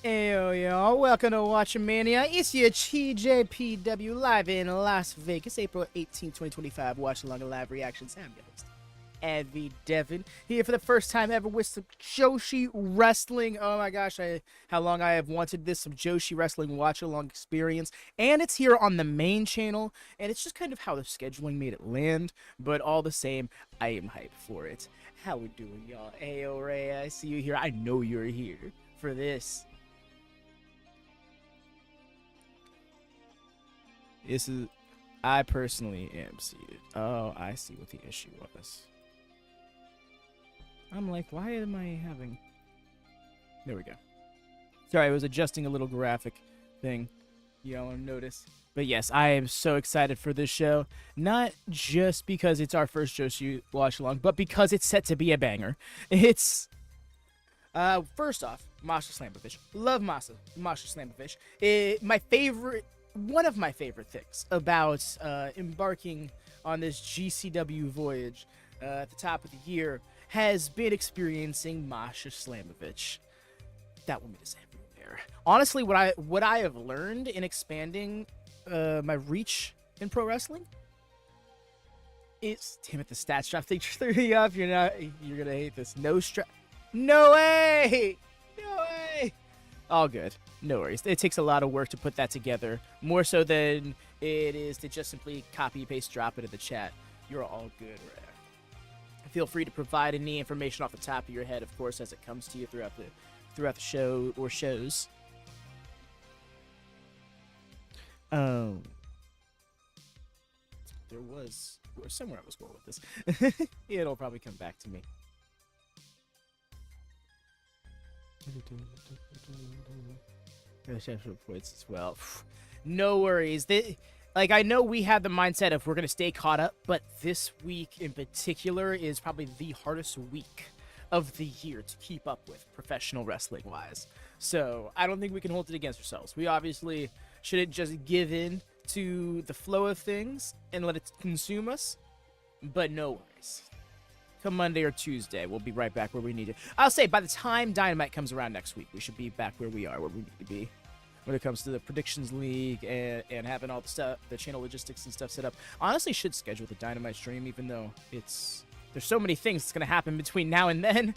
Yo, yo, welcome to WatchaMania. It's your TJPW live in Las Vegas, April 18, 2025. Watchalong live reactions. I'm your host, Avi Devin, here for the first time ever with some Joshi wrestling. Oh my gosh, how long I have wanted this, some Joshi wrestling watch-along experience. And it's here on the main channel, and it's just kind of how the scheduling made it land. But all the same, I am hyped for it. How we doing, y'all? Hey, Arai, I see you here. I know you're here for this. I personally am seated. Oh, I see what the issue was. I'm like, why am I having... There we go. Sorry, I was adjusting a little graphic thing. You don't notice. But yes, I am so excited for this show. Not just because it's our first Joshi watch along, but because it's set to be a banger. It's... first off, Masha Slamovich. Love Masha Slamovich. One of my favorite things about embarking on this GCW voyage at the top of the year has been experiencing Masha Slamovich. That woman is everywhere. Honestly, what I have learned in expanding my reach in pro wrestling is, damn it, the stats drop thing threw me off. You're gonna hate this. No way. All good. No worries. It takes a lot of work to put that together. More so than it is to just simply copy, paste, drop it in the chat. You're all good, right? Feel free to provide any information off the top of your head, of course, as it comes to you throughout the show or shows. There was somewhere I was going with this. It'll probably come back to me. Points as well. No worries. I know we had the mindset of we're going to stay caught up, but this week in particular is probably the hardest week of the year to keep up with professional wrestling wise. So I don't think we can hold it against ourselves. We obviously shouldn't just give in to the flow of things and let it consume us, but no worries. Come Monday or Tuesday, we'll be right back where we need to. I'll say by the time Dynamite comes around next week, we should be back where we are, where we need to be. When it comes to the predictions league and having all the stuff, the channel logistics and stuff set up. Honestly, should schedule the Dynamite stream, even though there's so many things that's gonna happen between now and then.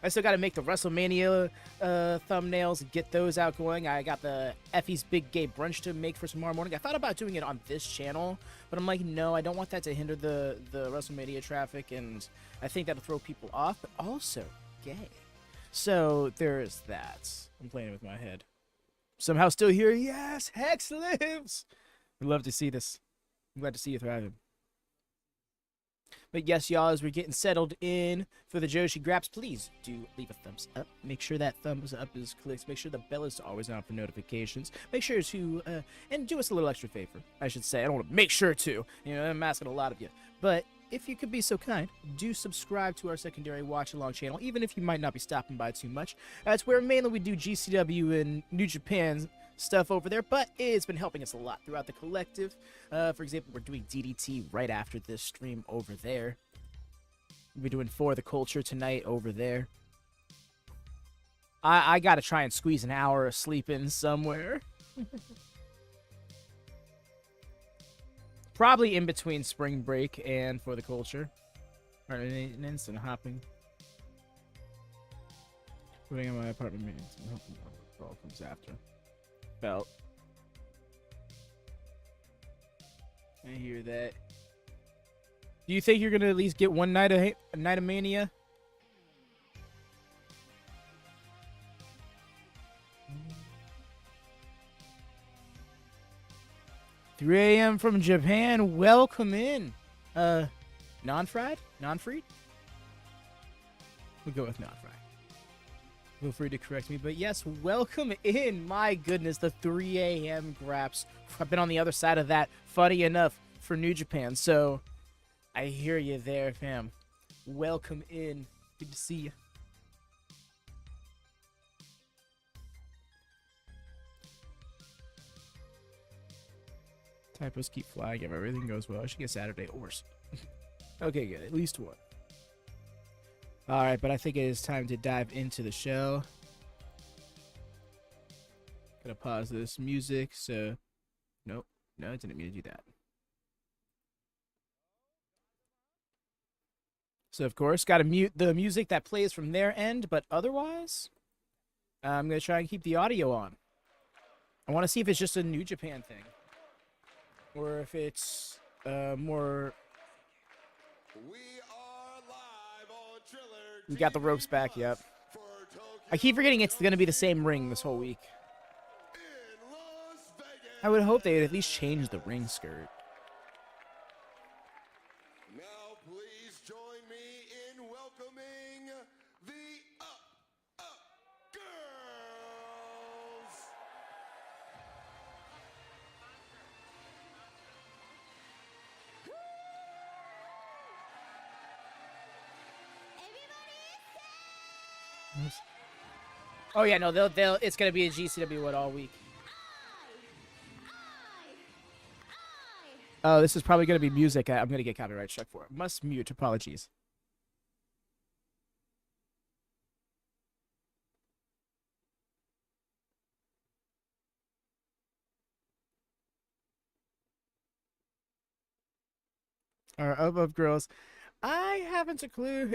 I still got to make the WrestleMania thumbnails and get those out going. I got the Effie's Big Gay Brunch to make for tomorrow morning. I thought about doing it on this channel, but I'm like, no, I don't want that to hinder the WrestleMania traffic, and I think that'll throw people off, but also gay. So there's that. I'm playing with my head. Somehow still here. Yes, Hex lives. We'd love to see this. I'm glad to see you thriving. But yes, y'all, as we're getting settled in for the Joshi Graps, please do leave a thumbs up. Make sure that thumbs up is clicked. Make sure the bell is always on for notifications. Make sure to, and do us a little extra favor, I should say. I don't want to make sure to. You know, I'm asking a lot of you. But if you could be so kind, do subscribe to our secondary watch-along channel, even if you might not be stopping by too much. That's where mainly we do GCW and New Japan stuff over there, but it's been helping us a lot throughout the collective. For example, we're doing DDT right after this stream over there. We'll be doing For the Culture tonight over there. I gotta try and squeeze an hour of sleep in somewhere. Probably in between spring break and For the Culture. Or an instant hopping. Putting in my apartment meetings and hoping it all comes after. Belt. I hear that. Do you think you're gonna at least get one night of Mania? 3 a.m. from Japan. Welcome in. Non-fried? Non-fried? We'll go with non-fried. Feel free to correct me, but yes, welcome in. My goodness, the 3 a.m. Graps. I've been on the other side of that, funny enough, for New Japan, so I hear you there, fam. Welcome in. Good to see you. Typos keep flying if everything goes well. I should get Saturday or okay, good. At least one. Alright, but I think it is time to dive into the show. Gonna pause this music, so nope. No, I didn't mean to do that. So of course, gotta mute the music that plays from their end, but otherwise, I'm gonna try and keep the audio on. I want to see if it's just a New Japan thing, or if it's more. We got the ropes back. Yep. I keep forgetting it's gonna be the same ring this whole week. I would hope they would at least change the ring skirt. Now please join me in welcoming the girls. Oh yeah, no, they'll. It's gonna be a GCW one all week. Oh, this is probably gonna be music. I'm gonna get copyright struck for it. Must mute. Apologies. Our above girls. I haven't a clue.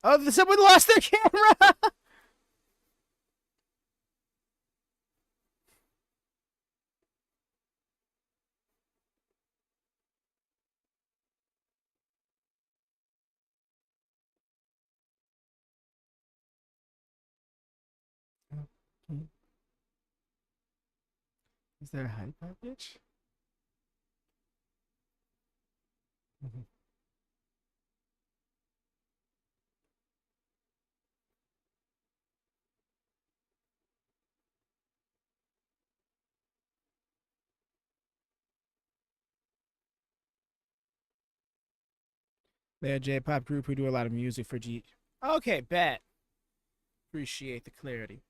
Oh, someone lost their camera. Is there a hype package? They're a J-pop group who do a lot of music for G. Okay, bet. Appreciate the clarity.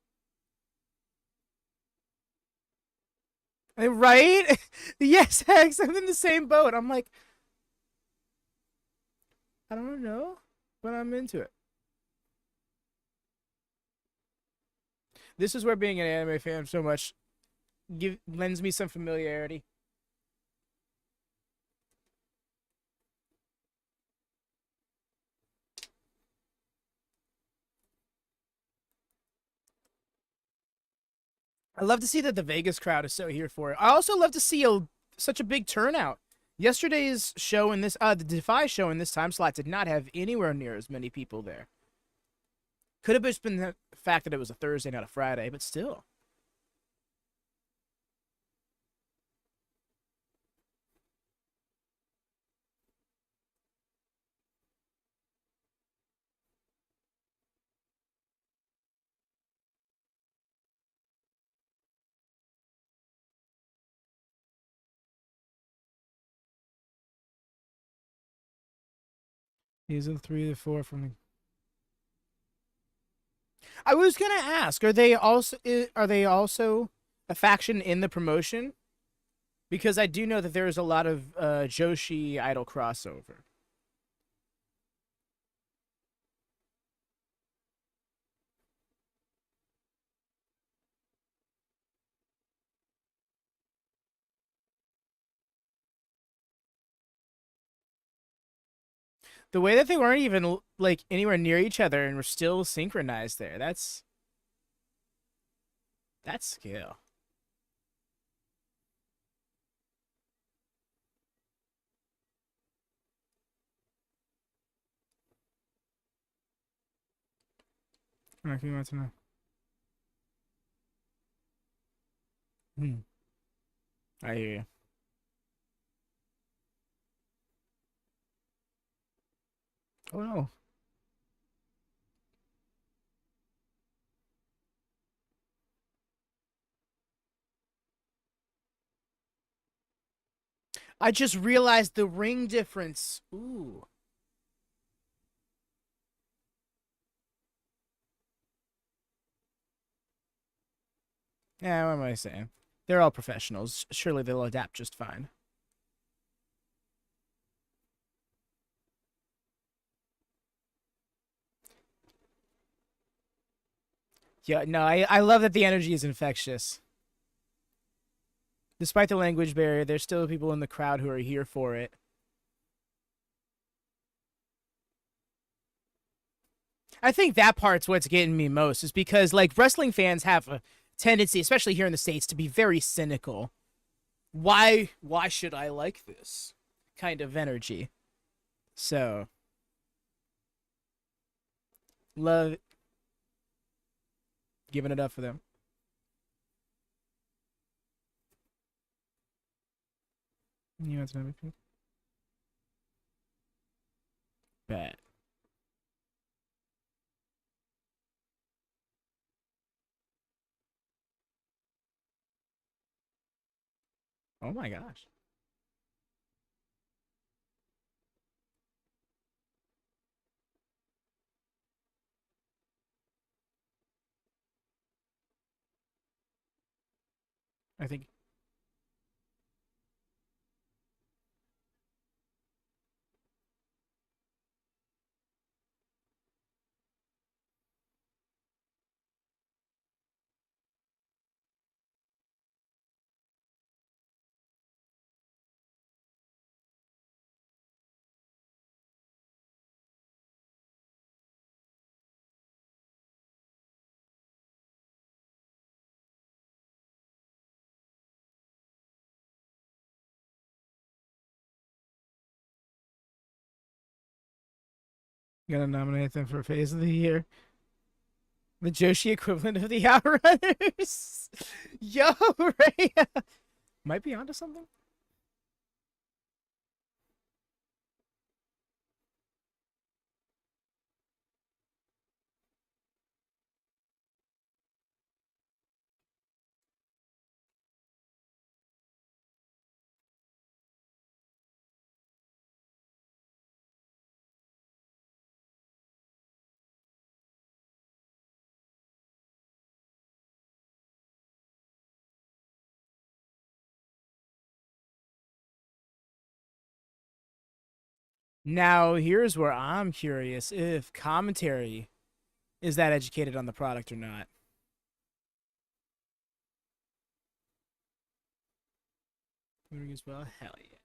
Right? Yes, Hex. I'm in the same boat. I'm like, I don't know, but I'm into it. This is where being an anime fan so much lends me some familiarity. I love to see that the Vegas crowd is so here for it. I also love to see such a big turnout. Yesterday's show in this, the Defy show in this time slot did not have anywhere near as many people there. Could have just been the fact that it was a Thursday, not a Friday, but still. These are the 3 to 4 from the... I was gonna ask, are they also a faction in the promotion? Because I do know that there is a lot of Joshi idol crossover. The way that they weren't even like anywhere near each other and were still synchronized there, that's skill. Maki wants to know. I hear you. Oh no. I just realized the ring difference. Ooh. Yeah, what am I saying? They're all professionals. Surely they'll adapt just fine. Yeah, no, I love that the energy is infectious. Despite the language barrier, there's still people in the crowd who are here for it. I think that part's what's getting me most, is because like wrestling fans have a tendency, especially here in the States, to be very cynical. Why should I like this kind of energy? So love giving it up for them. You want some everything? Bet. Oh my gosh. I think gonna nominate them for Phase of the Year. The Joshi equivalent of the Outrunners. Yo, Ray. Might be onto something. Now, here's where I'm curious if commentary is that educated on the product or not. As well, hell yeah.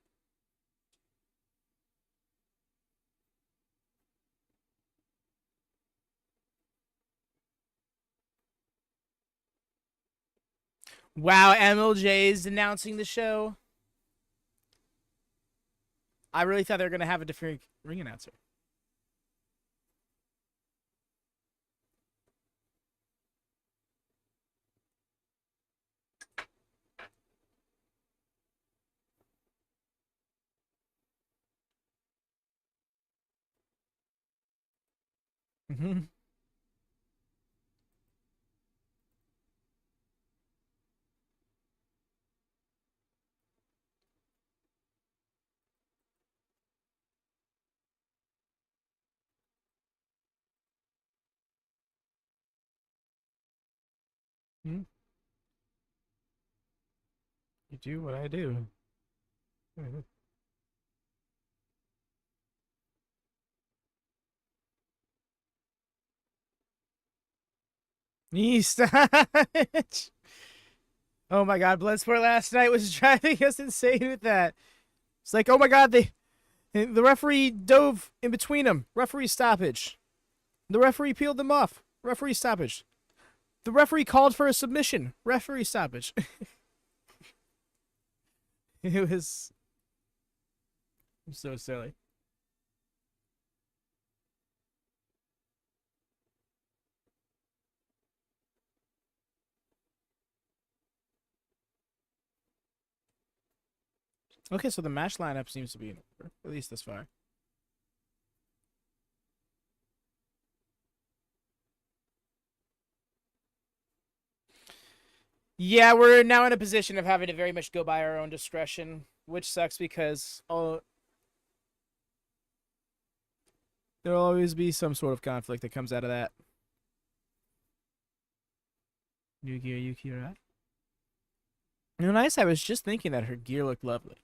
Wow, MLJ is announcing the show. I really thought they were gonna have a different ring announcer. Mm-hmm. You do what I do. East. Oh my god, Bloodsport last night was driving us insane with that. It's like, oh my god, the referee dove in between them. Referee stoppage. The referee peeled them off. Referee stoppage. The referee called for a submission. Referee stoppage. It was so silly. Okay, so the match lineup seems to be in order, at least this far. Yeah, we're now in a position of having to very much go by our own discretion, which sucks because there'll always be some sort of conflict that comes out of that. Yuki, right? You know, nice. I was just thinking that her gear looked lovely.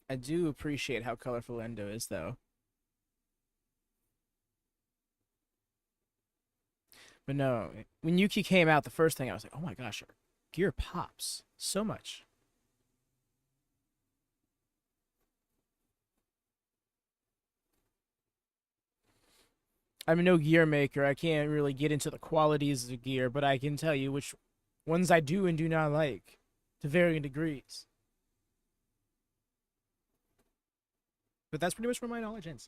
I do appreciate how colorful Endo is, though. But no, when Yuki came out, the first thing I was like, oh my gosh, her gear pops so much. I'm no gear maker. I can't really get into the qualities of gear, but I can tell you which ones I do and do not like to varying degrees. But that's pretty much where my knowledge ends.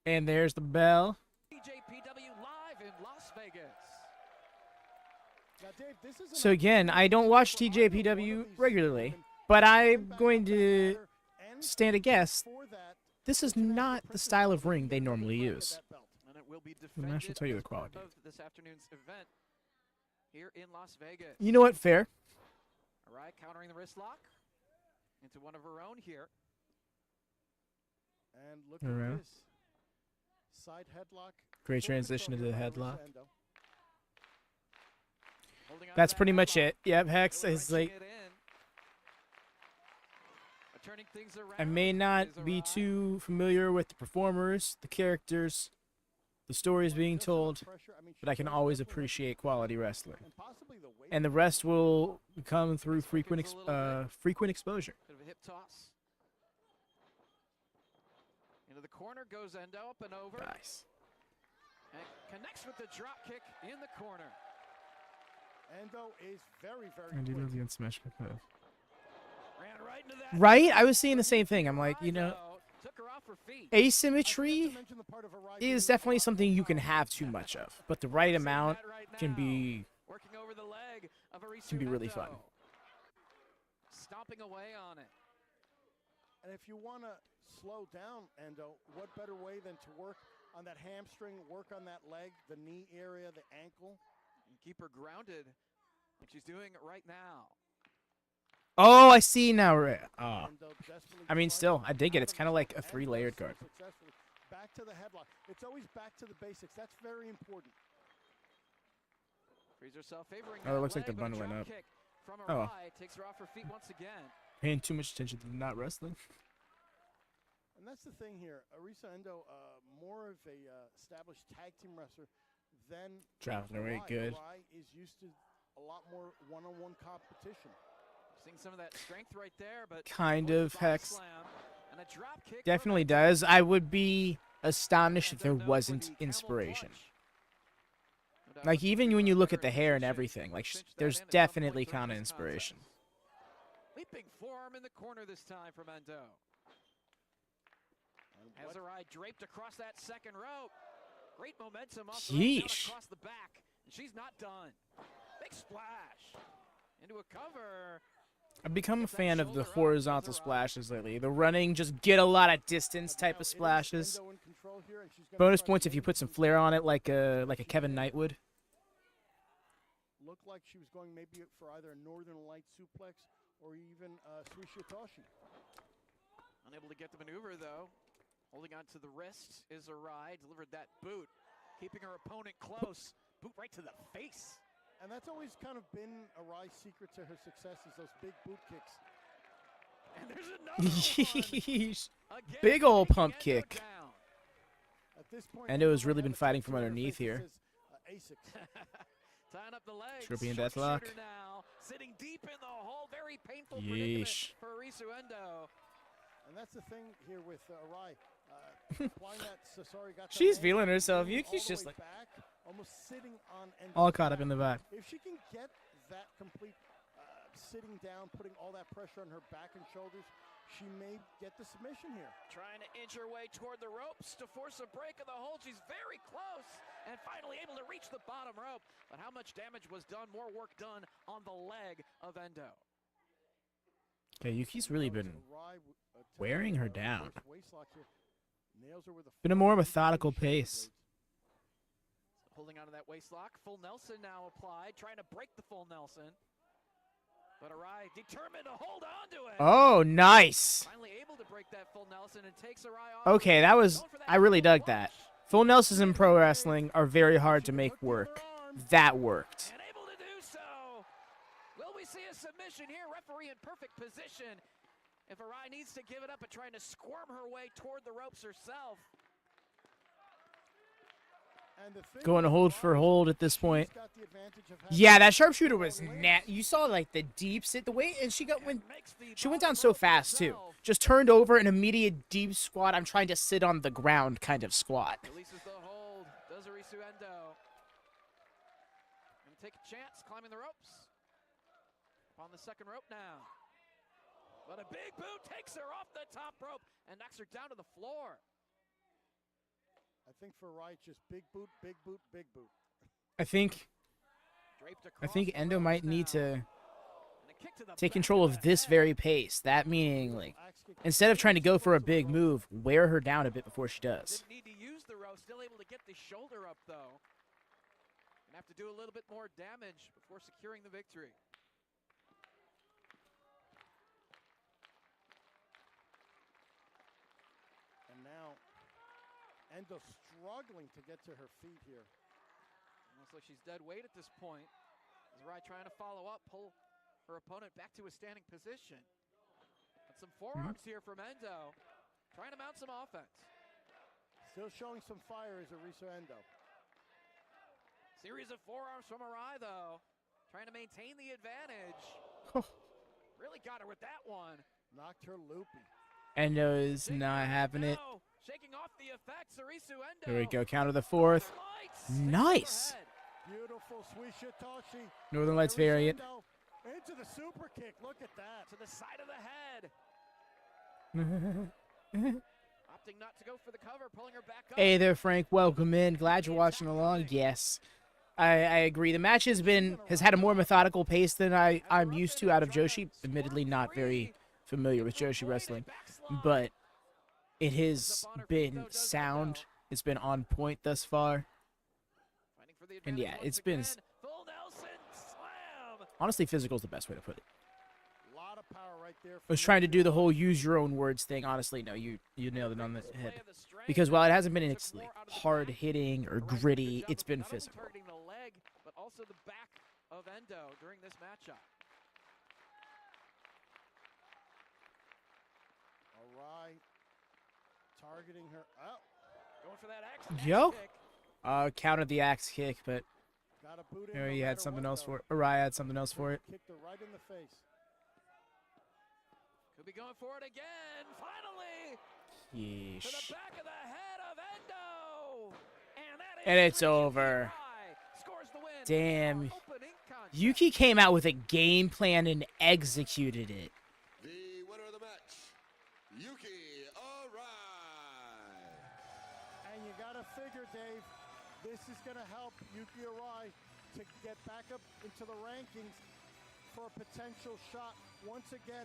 And there's the bell. TJPW live in Las Vegas. Now, Dave, this is So again, I don't watch TJPW regularly, but I'm going to stand a guess. This is not the style of ring they normally use. And it will be Masha will tell you the quality. of this afternoon's event here in Las Vegas. You know what? Fair. Arai countering the wrist lock into one of her own here. And look Alright. at this. Side headlock. Great Full transition control into the here by Arisu headlock. Endo. Holding on to That's that pretty much headlock, it. Yep, Hex really is wrenching like, it in. Turning things I around may is not be Arai. too familiar with the performers, the characters, the stories being Just enough told, pressure. I mean, but I she can does always definitely have appreciate quality wrestling. and possibly the weight And the rest will come through frequent exposure. Bit of a hip toss. Into the corner goes Endo, up and over. Nice. And connects with the drop kick in the corner. Endo is very, very I do quick. love the unsmash move. Ran right into that. Right? I was seeing the same thing. I'm like, you know, Took her off her feet. I forgot to asymmetry mention the part of Arai is doing definitely a lot something more you can power. have too much of, but the right Seeing amount that right can now. be Working over the leg of Arisu really Endo. fun. Stomping away on it. And if you want to slow down Endo, what better way than to work on that hamstring, work on that leg, the knee area, the ankle. And keep her grounded like she's doing right now. Oh, I see now. Oh. Endo desperately I mean, trying still, to I dig it. out It's of kind of the like a shot, and three-layered does so guard. successfully. Back to the headlock. It's always back to the basics. That's very important. Frees herself favoring Oh, it that looks like leg, they're but a bundling drop up. kick from Oh, well. Arai takes her off her feet once again. Paying too much attention to not wrestling. And that's the thing here. Arisu Endo, more of a established tag team wrestler than Driving her way Arai. good. Arai is used to a lot more one-on-one competition. Seeing some of that strength right there, but Kind avoids of, the body Hex. slam and a drop kick from Definitely Endo. does. I would be astonished if Endo there known for wasn't the camel inspiration. clutch. No doubt Like, looking even to when you look at better the hair and position everything, like, to cinch that there's in at some point definitely during kind of this inspiration. contest. Leaping forearm in the corner this time from Endo. And Has what- Arai draped across that second rope. Great momentum off the rope, down Yeesh. across the back. And she's not done. Big splash. Into a cover. I've become a Gets that fan of the shoulder up, horizontal does Arai. splashes lately. The running, just get a lot of distance but type now of it is splashes. Endo in control here, and she's gonna Bonus try to points if you gain put some control. flair on it, like a Kevin Knight would. Looked like she was going maybe for either a Northern Light suplex or even Suishitoshi. Unable to get the maneuver, though. Holding on to the wrist is Arai. Delivered that boot. Keeping her opponent close. Boot right to the face. And that's always kind of been Arai's secret to her success is those big boot kicks. And there's another one. Yeesh. Again, Big ol' taking pump Endo kick. down. At this point, Endo has might really have been a fighting tattoo from on her underneath face that here. says, ASICS. Tying up the legs. Scorpion Sharpshooter Deathlock. now. Sitting deep in the hole. Very painful predicament Yeesh. for Arisu Endo. And that's the thing here with Arai. Applying that Sasori She's feeling herself. moving Yuki's all the just way like back, almost sitting on Endo's all caught up back. in the vibe. If she can get that complete sitting down, putting all that pressure on her back and shoulders, she may get the submission here. Trying to inch her way toward the ropes to force a break of the hold. She's very close and finally able to reach the bottom rope. But how much damage was done? More work done on the leg of Endo. Okay, Yuki's really been Arai, wearing her taking, down. first waist lock here. Nails her with a Been a front more knee methodical shoulder pace. blades. Holding onto that waist lock. Full Nelson now applied. Trying to break the full Nelson. But Arai determined to hold on to it. Oh, nice. Finally able to break that full Nelson and takes Arai off. Okay, that was, Going for that I really triple dug that. clutch. Full Nelsons in pro wrestling are very hard to make work. That worked. And able to do so. Will we see a submission here? Referee in perfect position. if Arai needs to give it up and trying to squirm her way toward the ropes herself. And the thing Going to with hold Arai for is hold at this she's point. got the advantage of having Yeah, that sharpshooter was Lance. nat. You saw like the deep sit, the way, and she went Makes the she went bottom down so rope fast too. herself. Just turned over an immediate deep squat. I'm trying to sit on the ground kind of squat. Releases the hold. Does Arisu Endo. Gonna take a chance climbing the ropes. On the second rope now. But a big boot takes her off the top rope and knocks her down to the floor. I think for Arai, just big boot, big boot, big boot. I think Draped across the Endo ropes might need now. to And a kick to the take back control of of the this head. very pace. That meaning like Axe kick. instead of trying to go for a big move, wear her down a bit before she does. Didn't need to use the rope, still able to get the shoulder up though. Gonna have to do a little bit more damage before securing the victory. And now, Endo struggling to get to her feet here. Almost like she's dead weight at this point. As Arai trying to follow up, pull her opponent back to a standing position. And some forearms here from Endo. Trying to mount some offense. Still showing some fire is Arisu Endo. Series of forearms from Arai though. Trying to maintain the advantage. Really got her with that one. Knocked her loopy. Endo is not having it. Now, shaking off the effects, Arisu Endo. There we go. Counter the fourth. Lights. Nice. Overhead. Beautiful Suishitoshi. Northern Lights Arisu variant. Endo into the super kick. Look at that. To the side of the head. Opting not to go for the cover, pulling her back up. Hey there, Frank. Welcome in. Glad you're watching along. Yes, I agree. The match has had a more methodical pace than I'm used to out of Joshi. Admittedly, not very familiar with Joshi wrestling, but it has been sound. It's been on point thus far. Fighting for the And yeah, advantage it's once been again. Full Nelson slam. honestly physical is the best way to put it. Lot of power right there. I was trying to do the whole use your own words thing. Honestly, no, you nailed it on the Display head. of the strength. Because while it hasn't been Took like more out of the hard back. hitting or Arai did a good gritty, job it's of been not only physical. targeting the leg, but also the back of Endo during this matchup. Arai targeting her. Oh, Going for that axe Yo. kick. Countered the axe kick, but got a boot in. there no he had matter something what, else though. for it. Arai had something else for it. Kicked her right in the face. Could be going for it again. Finally, to Yeesh. the back of the head of Endo. And that is And it's 3 over. Arai scores the win. Damn. Our opening contest. Yuki came out with a game plan and executed it. The winner of the match, Yuki Arai. And you gotta figure, Dave, this is gonna help Yuki Arai to get back up into the rankings for a potential shot once again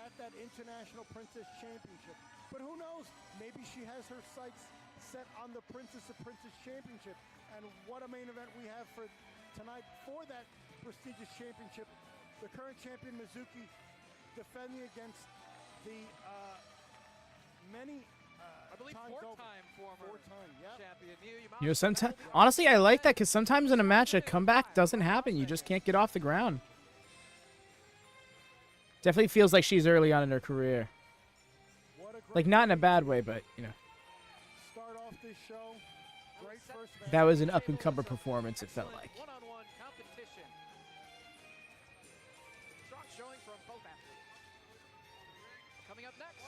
at that International Princess Championship. But who knows? Maybe she has her sights set on the Princess of Princess Championship. And what a main event we have for tonight for that prestigious championship. The current champion, Mizuki, defending against the many I believe times over. four-time former Four-time, yep. champion Miyu. You know, sometimes honestly, I like that because sometimes in a match a comeback doesn't happen. You just can't get off the ground. Definitely feels like she's early on in her career. What a great Like not in a way bad way, but you know, start off this show. Great first match. that was an up-and-comer performance. It felt like. One-on-one competition. Strong showing from both athletes. Coming up next,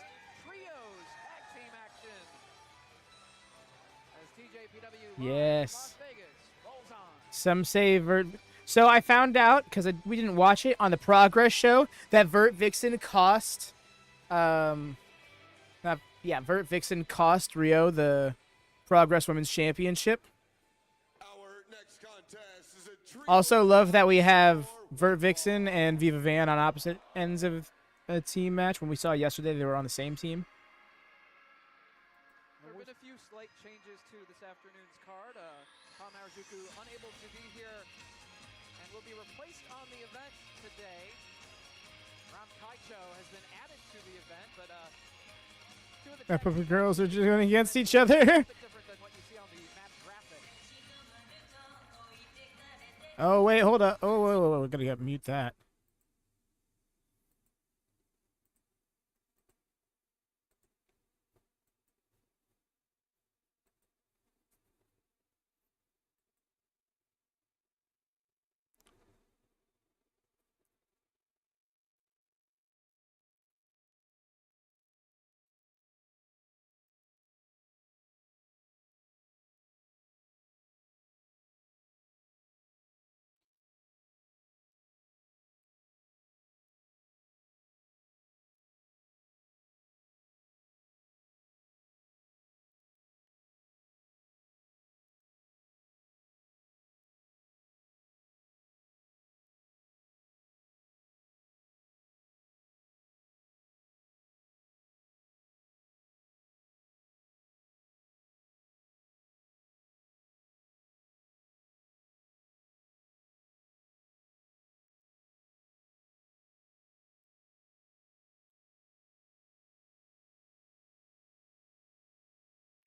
trios tag team action. As TJPW Yes. Las Vegas rolls on. Some say So I found out because we didn't watch it on the Progress show that Vertvixen cost, Vertvixen cost Rio the Progress Women's Championship. Our next contest is a trio Also love that we have for Vertvixen and Viva Van on opposite ends of a team match. When we saw yesterday, they were on the same team. There have been a few slight changes to this afternoon's card. Harajuku unable to be here and will be replaced on the event today. Ram Kaicho has been added to the event, but two of the Our tag team girls are matches just going against each other. a bit different than what you see on the match graphic. Oh wait, hold up. Oh, whoa, we're gonna mute that.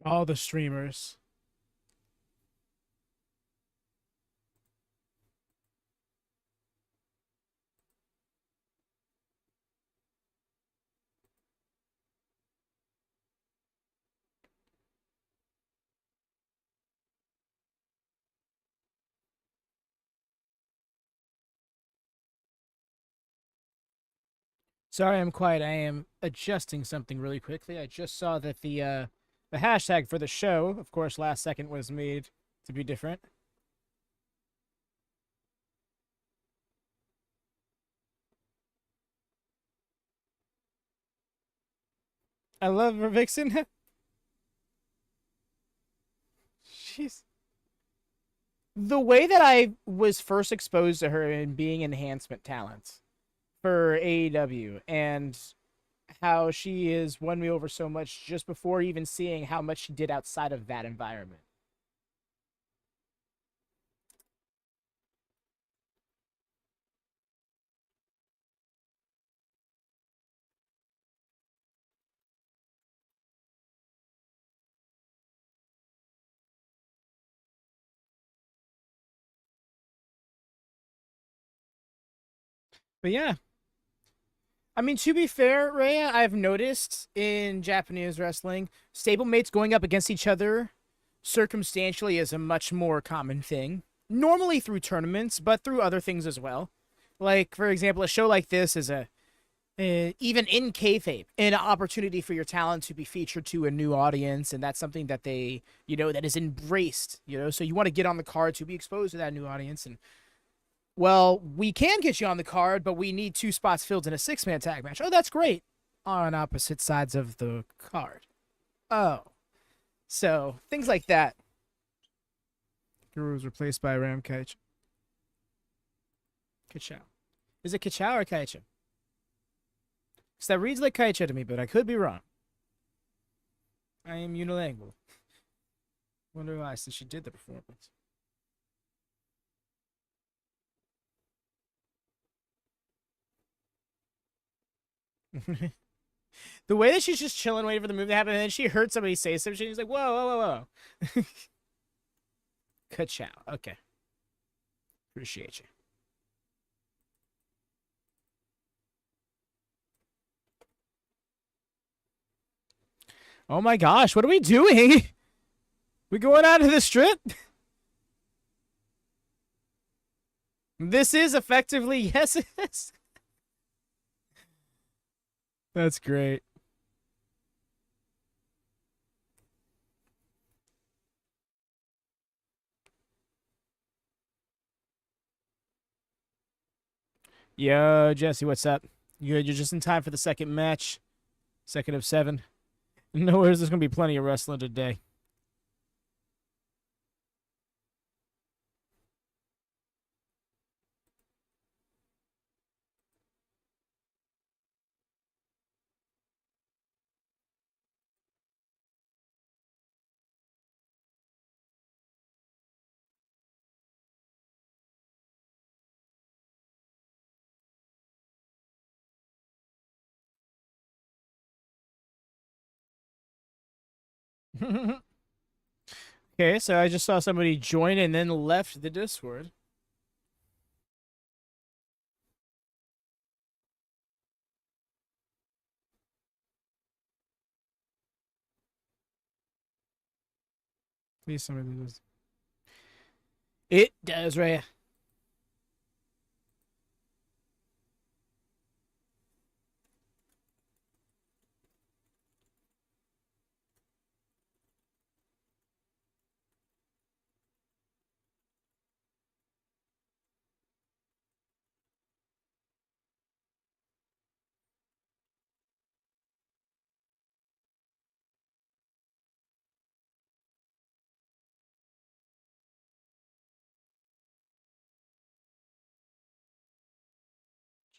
All the streamers. Sorry, I'm quiet. I am adjusting something really quickly. I just saw that the hashtag for the show, of course, last second was made to be different. I love Vertvixen. She's the way that I was first exposed to her in being enhancement talents for AEW and how she has won me over so much just before even seeing how much she did outside of that environment. But yeah, I mean, to be fair, Rhea, I've noticed in Japanese wrestling, stablemates going up against each other circumstantially is a much more common thing. Normally through tournaments, but through other things as well. Like, for example, a show like this is even in kayfabe, an opportunity for your talent to be featured to a new audience, and that's something that they, that is embraced, so you want to get on the card to be exposed to that new audience, and well, we can get you on the card, but we need 2 spots filled in a 6-man tag match. Oh, that's great. On opposite sides of the card. Oh. So, things like that. Guru was replaced by Ram Kaicha. Kaicha. Is it Kaicha or Kaicha? Because that reads like Kaicha to me, but I could be wrong. I am unilingual. Wonder why, since she did the performance. The way that she's just chilling, waiting for the move to happen, and then she heard somebody say something, she's like, whoa, whoa, whoa, whoa. Ka-chow. Okay. Appreciate you. Oh my gosh, what are we doing? We going out of the strip? This is effectively yes. That's great. Yo, Jesse, what's up? You good? You're just in time for the second match. Second of 7. No worries, there's going to be plenty of wrestling today. Okay, so I just saw somebody join and then left the Discord. Please, somebody does. It does, Rhea.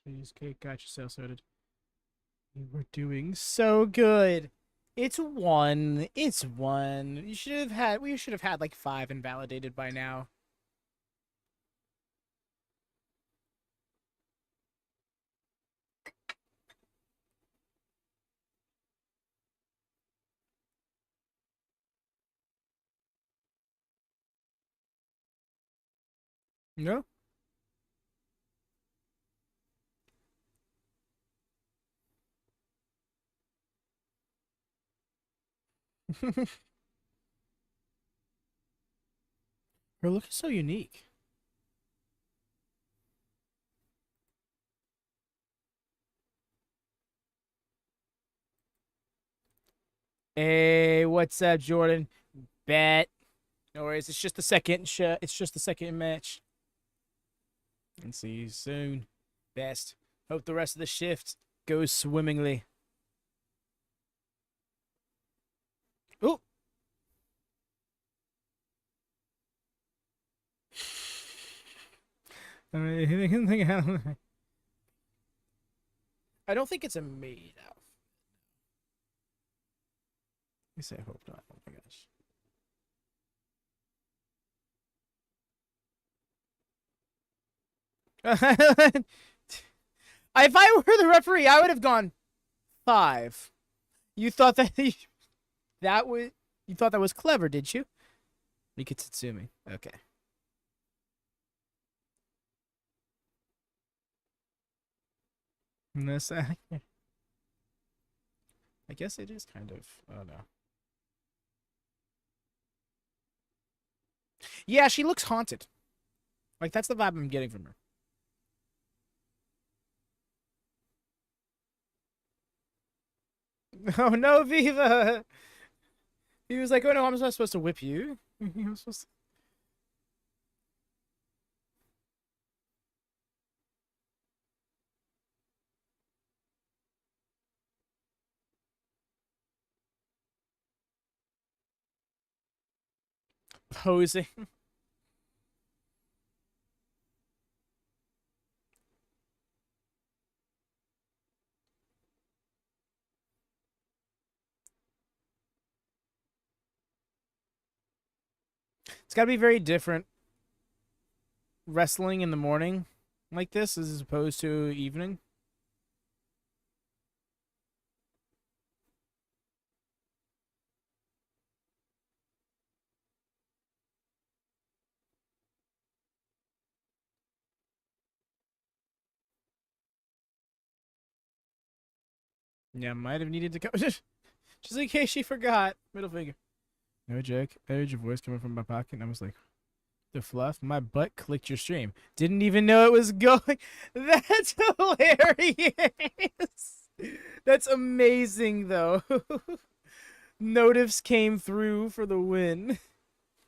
Cheesecake, got yourself sorted. We're doing so good. It's 1. It's 1. You should have had. We should have had like 5 invalidated by now. No. Her look is so unique. Hey, what's up, Jordan? Bet. No worries. It's just the second. It's just the second match. And see you soon. Best. Hope the rest of the shift goes swimmingly. Oh. I don't think it's a maid outfit. Let me say I hope not. Oh my gosh. If I were the referee, I would have gone 5. You thought that that was you thought that was clever, did you? Rika Tatsumi. Okay. This, I guess it is kind of. Oh no. Yeah, she looks haunted. Like that's the vibe I'm getting from her. Oh no, Viva! He was like, "Oh no, I'm not supposed to whip you. I'm supposed to." Posing. It's got to be very different wrestling in the morning like this as opposed to evening. Yeah, might have needed to go. Just in case she forgot. Middle finger. No joke. I heard your voice coming from my pocket, and I was like, the fluff? My butt clicked your stream. Didn't even know it was going. That's hilarious. That's amazing, though. Notifs came through for the win.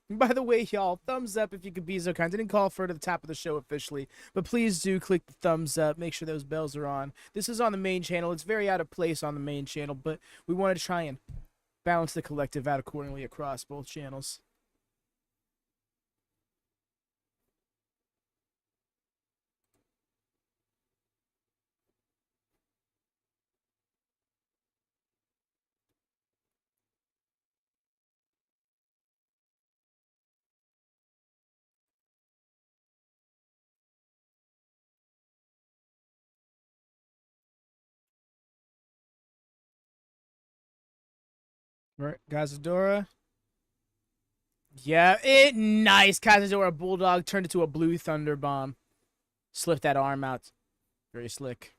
By the way, y'all, thumbs up if you could be so kind. Didn't call for it at the top of the show officially, but please do click the thumbs up. Make sure those bells are on. This is on the main channel. It's very out of place on the main channel, but we wanted to try and balance the collective out accordingly across both channels. Right, Gazadora. Yeah, nice. Kazadora Bulldog turned into a blue thunder bomb. Slipped that arm out. Very slick.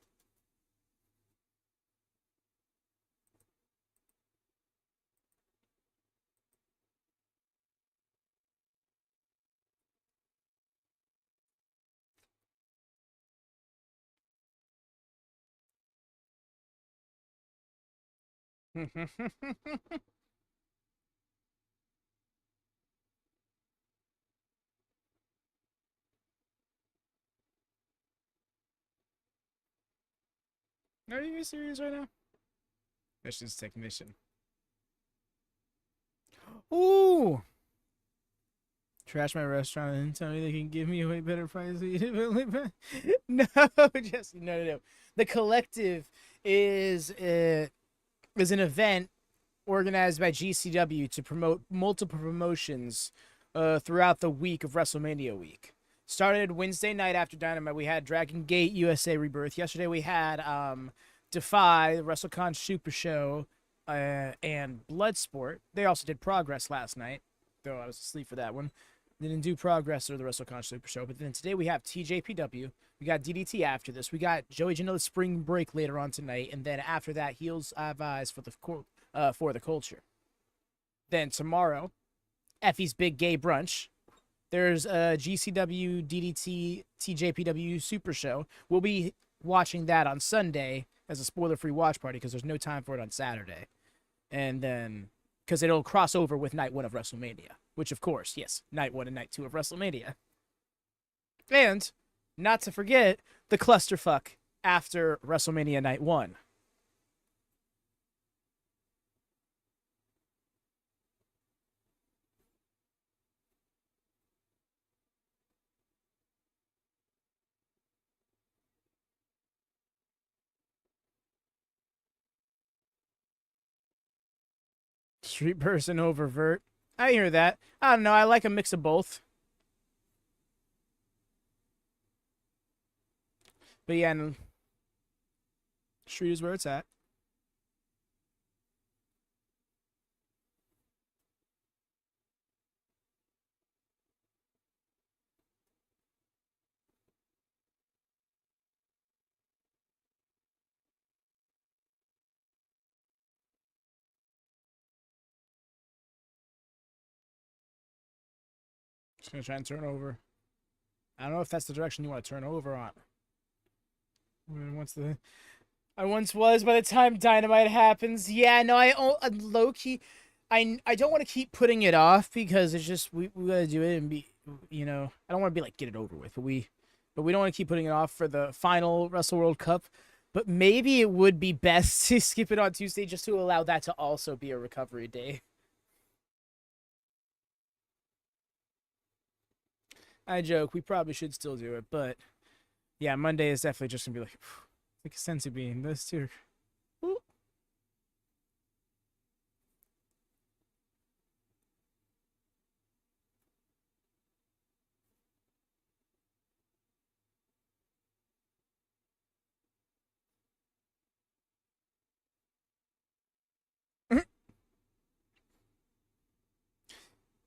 Are you serious right now? That's just technician. Ooh! Trash my restaurant and tell me they can give me a way better price. No, Jesse, no. The collective is an event organized by GCW to promote multiple promotions throughout the week of WrestleMania week. Started Wednesday night after Dynamite. We had Dragon Gate USA Rebirth. Yesterday we had Defy, the WrestleCon Super Show, and Bloodsport. They also did Progress last night, though I was asleep for that one. Didn't do Progress or the WrestleCon Super Show, but then today we have TJPW. We got DDT after this. We got Joey Janela's Spring Break later on tonight, and then after that, Heels Have Eyes for the culture. Then tomorrow, Effie's Big Gay Brunch. There's a GCW DDT TJPW Super Show. We'll be watching that on Sunday as a spoiler-free watch party because there's no time for it on Saturday. And then, because it'll cross over with Night 1 of WrestleMania, which, of course, yes, Night 1 and Night 2 of WrestleMania. And, not to forget, the clusterfuck after WrestleMania Night 1. Street person over Vert. I hear that. I don't know. I like a mix of both. But yeah, Street is where it's at. Just gonna try and turn over. I don't know if that's the direction you want to turn over on. I once was by the time Dynamite happens. Yeah, no, low key. I don't want to keep putting it off because it's just we gotta do it and be, I don't want to be like get it over with, but we don't want to keep putting it off for the final Wrestle World Cup. But maybe it would be best to skip it on Tuesday just to allow that to also be a recovery day. I joke, we probably should still do it, but yeah, Monday is definitely just gonna be like a sensu bean. Those two. Ooh. It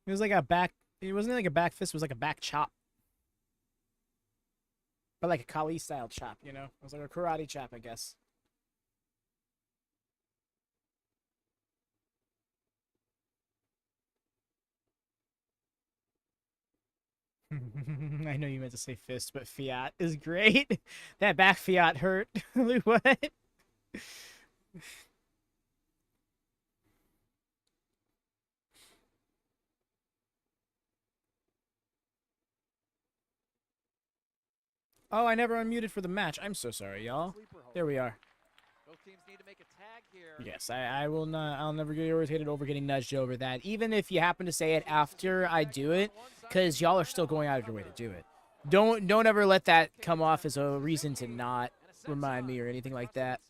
was like a back. It wasn't like a back fist. It was like a back chop, but like a Kali style chop. It was like a karate chop, I guess. I know you meant to say fist, but fiat is great. That back fiat hurt. What? Oh, I never unmuted for the match. I'm so sorry, y'all. There we are. Both teams need to make a tag here. Yes, I will not. I'll never get irritated over getting nudged over that. Even if you happen to say it after I do it, because y'all are still going out of your way to do it. Don't ever let that come off as a reason to not remind me or anything like that.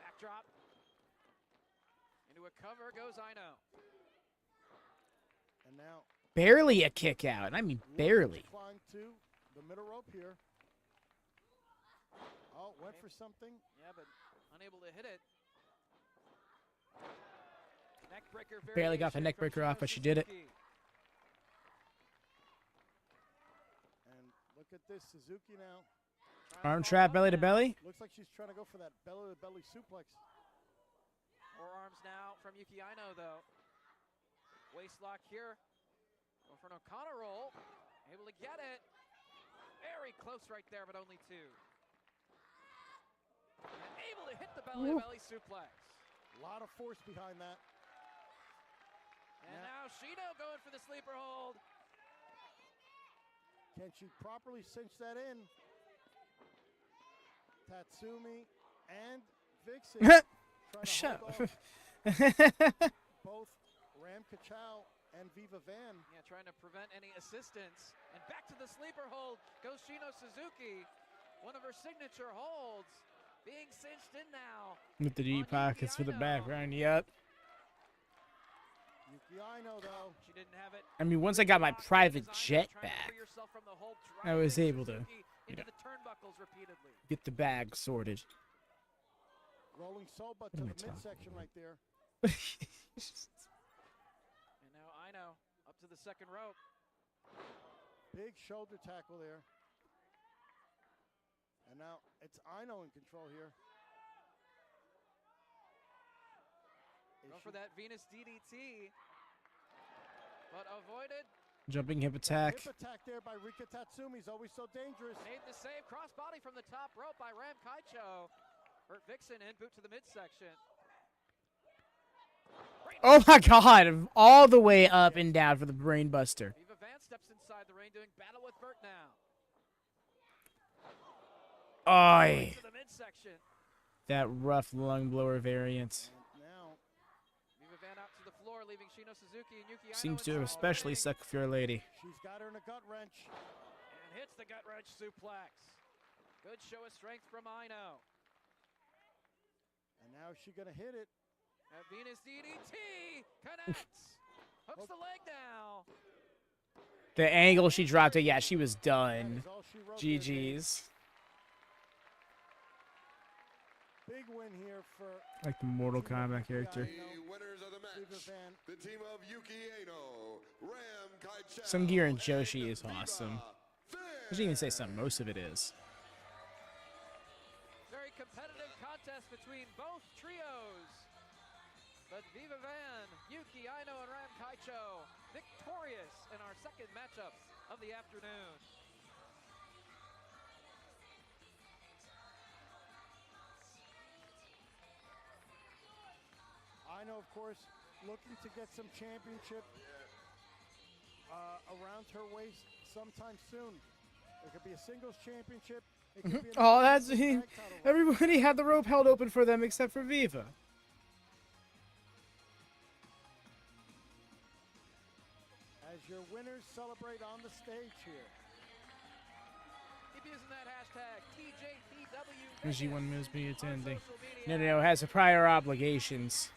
Backdrop. Into a cover goes Aino. And now Barely a kick out. I mean, barely. climb to the middle rope here. Oh, went for something. Yeah, but unable to hit it. Neckbreaker Barely got the variation from neckbreaker off, Shino but she did it. Suzuki. And look at this, Suzuki now. Arm trap, belly to belly. Looks like she's trying to go for that belly-to-belly suplex. Forearms now from Yuki Aino, though. Waist lock here. Go for an O'Connor roll. Able to get it. Very close right there, but only two. And able to hit the belly-to-belly suplex. A lot of force behind that. And now Shino going for the sleeper hold. Can she properly cinch that in? Tatsumi and Vixen Shut trying up. to hold off both Ram Kachow and Viva Van. Yeah, trying to prevent any assistance. And back to the sleeper hold goes Shino Suzuki. One of her signature holds. Being cinched in now. With the deep pockets for the background, yep. Yuki Aino, though. She didn't have it. I mean, once I got my private jet back, I was able to, into the turnbuckles repeatedly. get the bag sorted. Rolling Soba What to am the I talking midsection about? right there. And now Aino up to the second rope. Big shoulder tackle there. And now it's Aino in control here. Going for that Venus DDT, but avoided. Jumping hip attack. Hip attack there by Rika Tatsumi is always so dangerous. Made the save, crossbody from the top rope by Ram Kaicho. Vertvixen in, boot to the midsection. Oh my god, all the way up and down for the brain buster. Viva Van steps inside the ring, doing battle with Vert now. Oi. To the midsection. That rough lung blower variant. And now Viva Van out to the floor, leaving Shino Suzuki and Yuki Aino Seems to inside the especially ring. suck for your lady. she's got her in a gut wrench. And hits the gut wrench suplex. Good show of strength from Aino. And now she's going to hit it. And Venus DDT connects. Hooks the leg now. The angle she dropped it, yeah, she was That done. is all she wrote there, Dave. GG's. Big win here for Like the Mortal team of Kombat Yuki character. Aino, The winners of the Viva match, Van. the team of Yuki Aino, Ram Kaicho, Some gear in Joshi and is awesome. Viva I should even say some. Most of it is. Very competitive contest between both trios. But Viva Van, Yuki Aino, and Ram Kaicho victorious in our second matchup of the afternoon. Aino, of course, looking to get some championship around her waist sometime soon. It could be a singles championship. It could be Oh, another that's tag title run. everybody had the rope held open for them except for Viva. As your winners celebrate on the stage here. Keep using that hashtag TJPW. G1 moves me attending. social media. No, has prior obligations.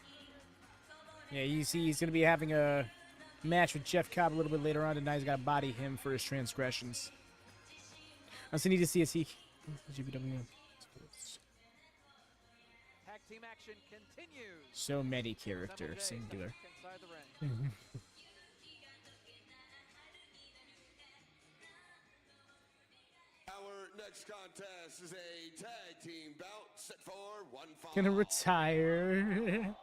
Yeah, you see he's going to be having a match with Jeff Cobb a little bit later on tonight. He's got to body him for his transgressions. I also need to see if he... GPW. Tag team action continues. So many Double characters, J singular. stuck inside the ring. Our next contest is a tag team bout set for one fall. Gonna retire.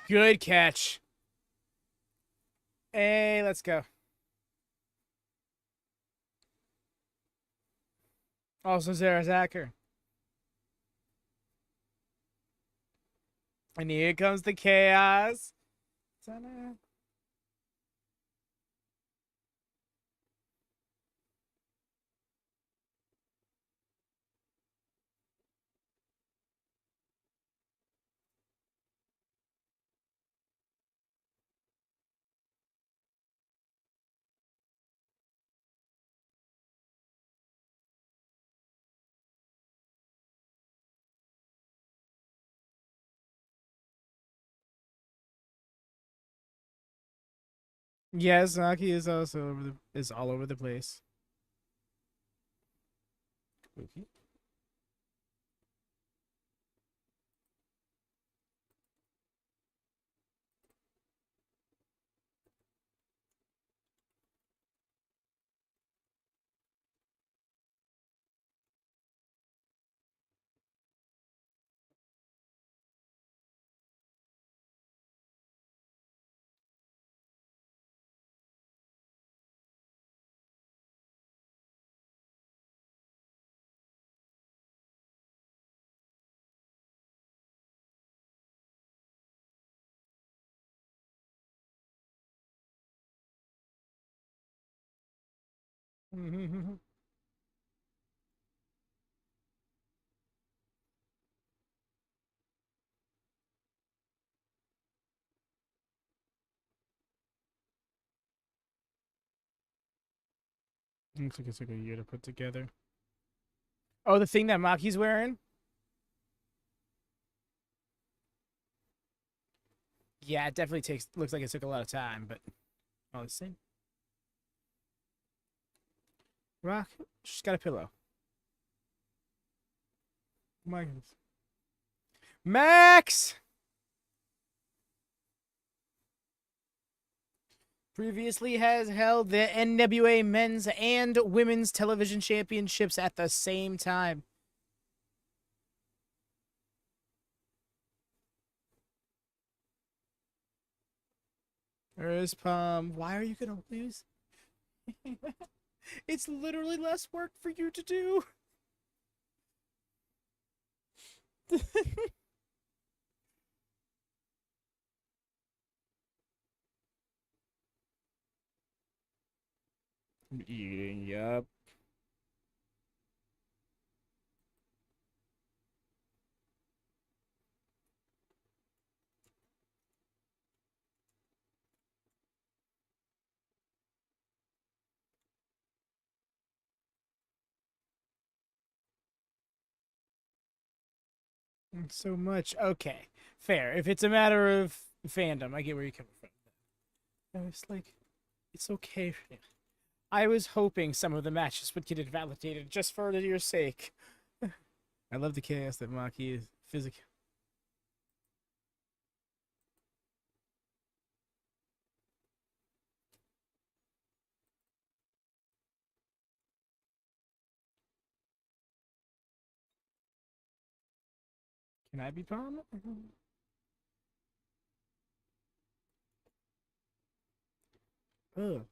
Good catch. Hey, let's go. Also, Zara Zakher. And here comes the chaos. Ta-da. Yes, Maki is also all over the place. Okay. Looks like it's like a year to put together. Oh, the thing that Maki's wearing? Yeah, it definitely looks like it took a lot of time, but All the same. Rock. She's got a pillow. My goodness. Max! Previously has held the NWA men's and women's television championships at the same time. Where's Palm? Why are you gonna lose? It's literally less work for you to do. I'm eating, yup. So much. Okay, fair. If it's a matter of fandom, I get where you're coming from. I was like, it's okay. I was hoping some of the matches would get invalidated just for your sake. I love the chaos that Maki is physical. Can I be Palm? Ugh.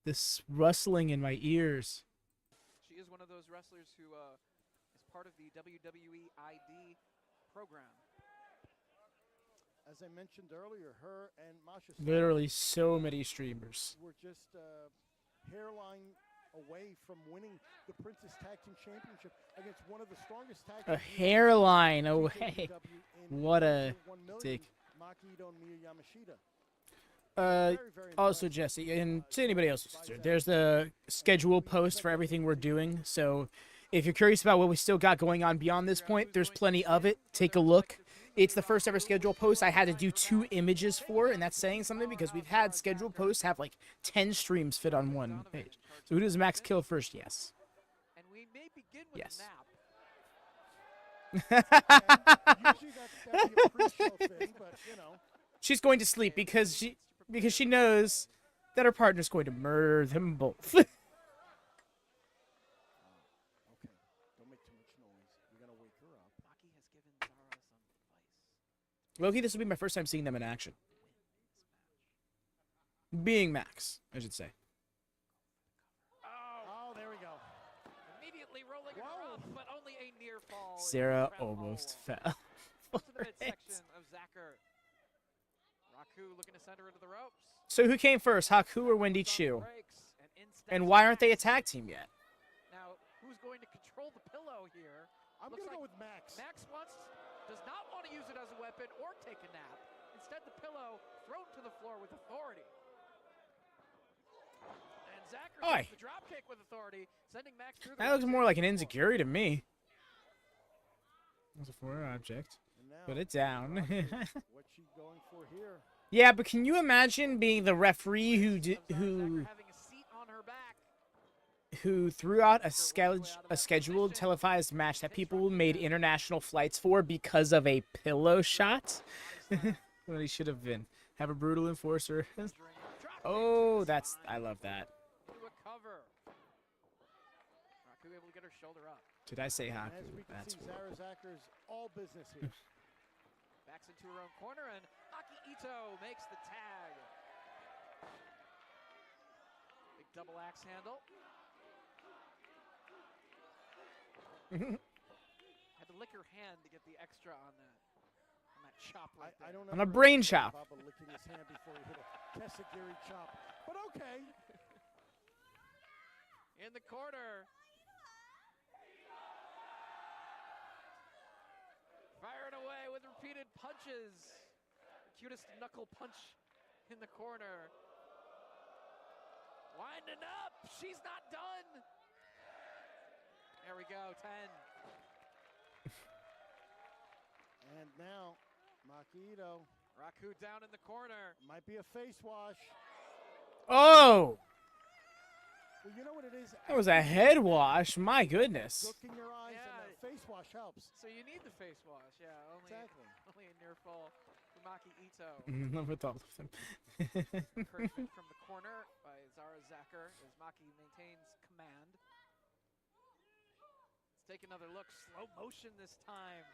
This rustling in my ears. She is one of those wrestlers who is part of the WWE ID program. As I mentioned earlier, her and Masha Literally so many streamers. were just hairline away from winning the Princess Tag Team Championship against one of the strongest tag A teams in hairline TJPW away. in What a 1 million, dick. Maki, Itoh, and Miyu, Yamashita. Very Also, impressive. Jesse, and to anybody else, there's the schedule post for everything we're doing. So if you're curious about what we still got going on beyond this point, there's plenty of it. Take a look. It's the first ever schedule post I had to do 2 images for, and that's saying something because we've had schedule posts have like 10 streams fit on one page. So who does Max kill first? Yes. And we may begin with Yes. a nap. Usually that'd be a pre-show thing, but you know. She's going to sleep because she knows that her partner's going to murder them both. Okay, don't make too much noise. You're gonna wake her up. Maki has given Zara some advice. Loki, this will be my first time seeing them in action. Being Max, I should say. Oh, there we go. immediately rolling her up, but only a near fall. Sarah almost fell. To the for it. midsection of Zakher. Raku looking to send her into the ropes. So who came first, Haku or Wendy Chu? And why aren't they a tag team yet? Now, who's going to control the pillow here? I'm Looks gonna go like with Max. Max does not want to use it as a weapon or take a nap. Instead, the pillow thrown to the floor with authority. And Zakher Oi. gets the drop kick with authority, sending Max through the That looks more like an insecurity to me. That's a foreign object. And now, Put it down. what's she going for here? Yeah, but can you imagine being the referee who Zakher having a seat on her back. who threw out a scheduled televised match that people made international flights for because of a pillow shot? What he should have been. Have a brutal enforcer. Oh, I love that. To a cover. Raku able to get her shoulder up. Did I say And Haku? as we can That's see, horrible. Zara Zakher's all business here. Backs into her own corner, and Itoh makes the tag. Big double axe handle. Had to lick her hand to get the extra on that chop right I don't On a ever brain understand chop. Baba licking his hand before he hit a Kesagiri chop. But okay. in the corner. Firing away with repeated punches. Cutest knuckle punch in the corner. Winding up. She's not done. There we go. 10. And now, Maki Itoh Raku down in the corner. might be a face wash. Oh! Well, you know what it is? That was a head wash. My goodness. Look in your eyes, Yeah. and the face wash helps. So you need the face wash, yeah. Only, Exactly. only a near fall for Maki Itoh. With all of them. Encouragement from the corner by Zara Zakher as Maki maintains command. Let's take another look. Slow motion this time.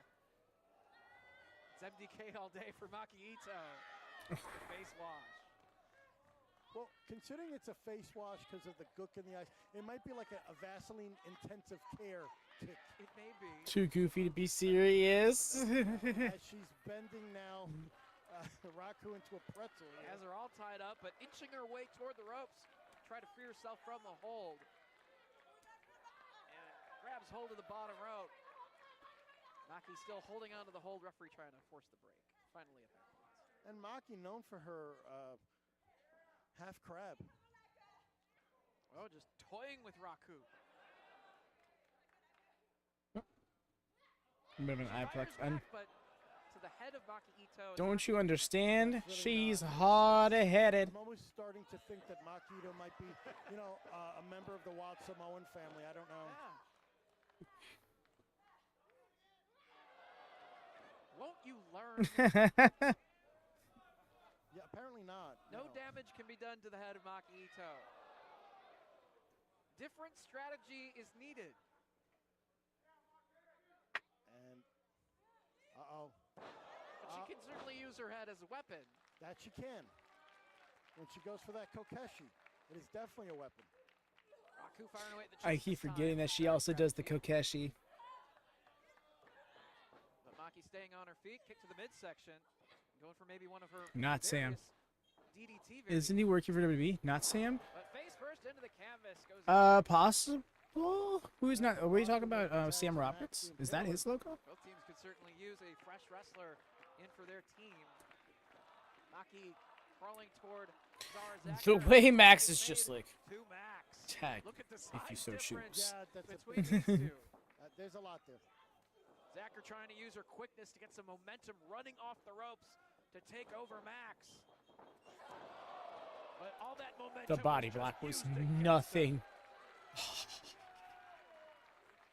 It's MDK all day for Maki Itoh. Face wash. Well, considering it's a face wash because of the gook in the eyes, it might be like a Vaseline intensive care tick. It may be. Too goofy to be serious. As she's bending now, Raku into a pretzel. Has her all tied up, but inching her way toward the ropes. Try to free herself from the hold. And grabs hold of the bottom rope. Maki still holding on to the hold. Referee trying to force the break. Finally at that point. And Maki known for her half crab. Oh, just toying with Raku. Bit of an eye Fires plex. back, but to the head of Maki Itoh. Don't you understand? She's hard-headed. I'm always starting to think that Maki Itoh might be, you know, a member of the Wild Samoan family. I don't know. Yeah. Won't you learn? Yeah, apparently not. No damage can be done to the head of Maki Itoh. Different strategy is needed. And, uh-oh. But she can certainly use her head as a weapon. That she can. When she goes for that kokeshi, it is definitely a weapon. Raku firing away at the I chest keep this forgetting time. that she also does the kokeshi. But Maki staying on her feet, kick to the midsection. Going for maybe one of her Not Sam. various DDT Isn't he working for WWE? Not Sam? But face first into the canvas goes Possible? Who's not? Are we talking about Sam Roberts? Is that his logo? Both teams could certainly use a fresh wrestler in for their team. Maki crawling toward Zara The Zakher. way Max is just Made like to Max. tag, Look at the if you size so difference choose. Yeah, that's a between these two. there's a lot there. Zakher trying to use her quickness to get some momentum, running off the ropes to take over Max. But all that momentum The body was just block was used against nothing.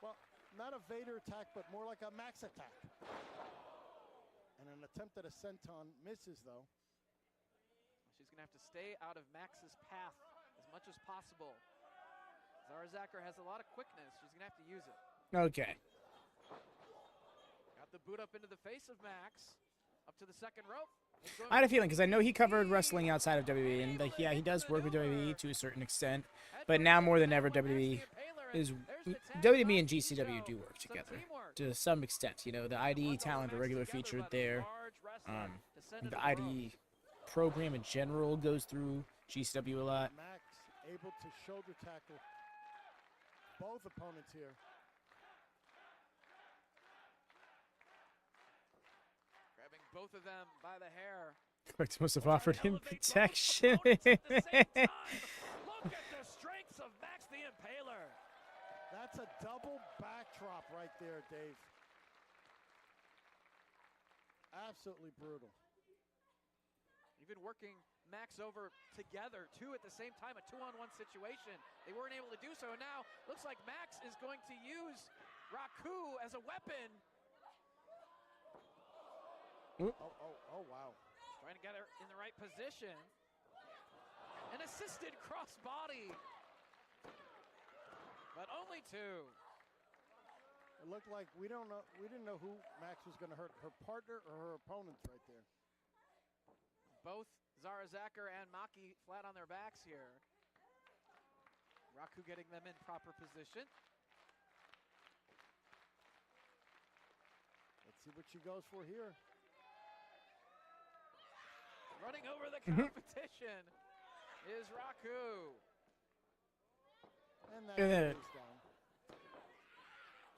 Well, not a Vader attack, but more like a Max attack. And an attempt at a senton misses, though. She's going to have to stay out of Max's path as much as possible. Zara Zakher has a lot of quickness. She's going to have to use it. Okay. Got the boot up into the face of Max. Up to the second rope. I had a feeling because I know he covered wrestling outside of WWE, and like, yeah, he does work with WWE to a certain extent, but now more than ever, WWE and GCW do work together to some extent. You know, the IDE talent are regular featured there. The IDE program in general goes through GCW a lot. Max able to shoulder tackle both opponents here. Grabbing both of them by the hair. Clark must have offered him protection. Look at the strengths of Max the Impaler. That's a double backdrop right there, Dave. Absolutely brutal. Even working Max over together, two at the same time, a 2-on-1 situation. They weren't able to do so. And now looks like Max is going to use Raku as a weapon. Oh, wow. Trying to get her in the right position. An assisted crossbody. But only two. It looked like we didn't know who Max was going to hurt, her partner or her opponents right there. Both Zara Zakher and Maki flat on their backs here. Raku getting them in proper position. Let's see what she goes for here. Running over the competition is Raku. And that Good. goes down.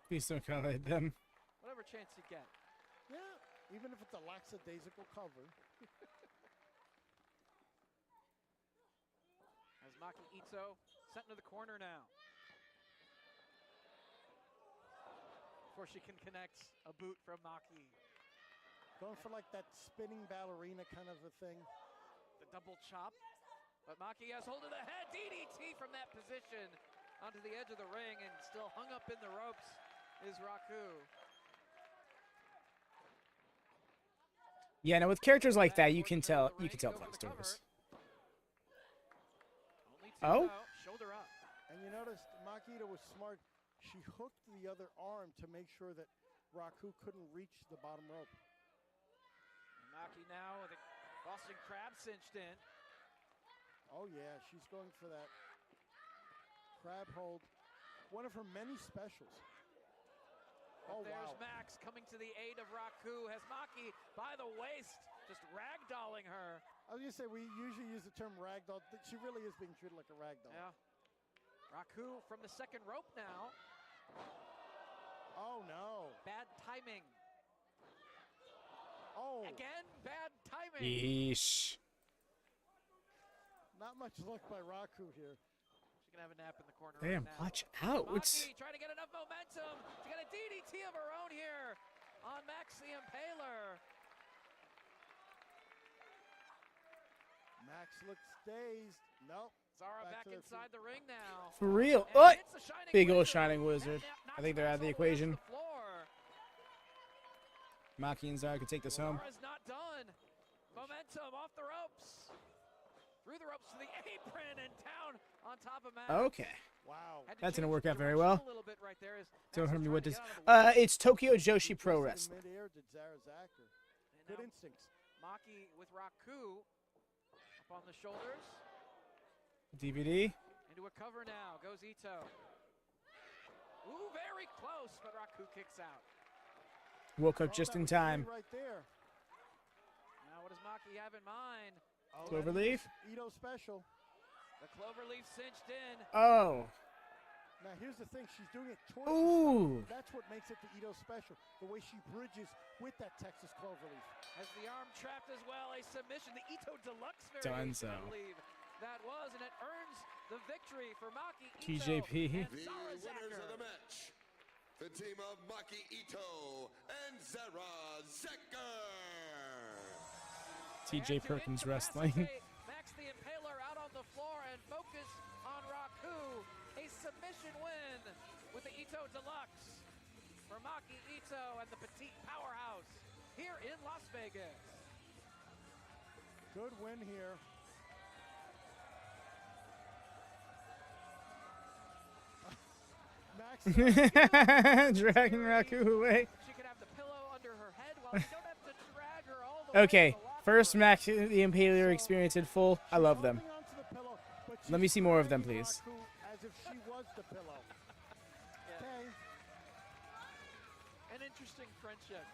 Please don't call it them. Whatever chance you get. Yeah, even if it's a lackadaisical cover. As Maki Itoh sent into the corner now. Before she can connect a boot from Maki. Going for like that spinning ballerina kind of a thing. The double chop. But Maki has hold of the head. DDT from that position onto the edge of the ring, and still hung up in the ropes is Raku. Yeah, now with characters like that, you can tell fun stories. Oh? Shoulder up. And you noticed Maki was smart. She hooked the other arm to make sure that Raku couldn't reach the bottom rope. And Maki now with a Boston Crab cinched in. Oh yeah, she's going for that crab hold. One of her many specials. But Oh there's wow. Max coming to the aid of Raku. Has Maki by the waist, just ragdolling her. I was gonna say, we usually use the term ragdoll. She really is being treated like a ragdoll. Yeah. Raku from the second rope now. Oh no. Bad timing. Oh. Again, bad timing. Yeesh. Not much luck by Raku here. She's gonna have a nap in the corner. Damn, right now. watch out. Maki trying to get enough momentum to get a DDT of her own here on Max the Impaler. Max looks dazed. Nope. Zara back to their inside the ring now. For real. And Oh, hits the Shining big old Wizard. Shining Wizard. That I think they're knocks out of the Max all way to equation. the floor. Maki and Zara could take this home. Zara's not done. Momentum off the ropes. Through the ropes to the apron and down on top of Max. Okay. Wow. Had to That didn't change work out very direction well. a little bit right there as Don't Max hurt was me trying with to this. get out of the way. It's Tokyo Joshi Pro In Wrestling. midair did Zara Zakher. And Good now instincts. Maki with Raku up on the shoulders. DVD. Into a cover now goes Itoh. Ooh, very close, but Raku kicks out. Woke up Oh, just that in was three time. right there. Now what does Maki have in mind? Oh, Cloverleaf. Itoh special. The cloverleaf cinched in. Oh. Now here's the thing, she's doing it towards Ooh. the That's what makes it the Itoh special. The way she bridges with that Texas cloverleaf. Has the arm trapped as well. A submission. The Itoh Deluxe Done variation, I so. believe that was, and it earns the victory for Maki Itoh TJP. and The Zara winners of Zakher. the match, the team of Maki Itoh and Zara Zakher. TJ And to Perkins Wrestling. incapacitate Max the Impaler out on the floor and focus on Raku. A submission win with the Itoh Deluxe for Maki Itoh and the Petite Powerhouse here in Las Vegas. Good win here. Max. Dragging Raku away. She could have the pillow under her head while you don't have to drag her all the way Okay, to the locker first room. Max the Impaler experience in full. I love them. Holding onto the pillow, but Let me she's see more of them, dragging please. Raku as if she was the pillow. Yeah. Okay, An interesting friendship.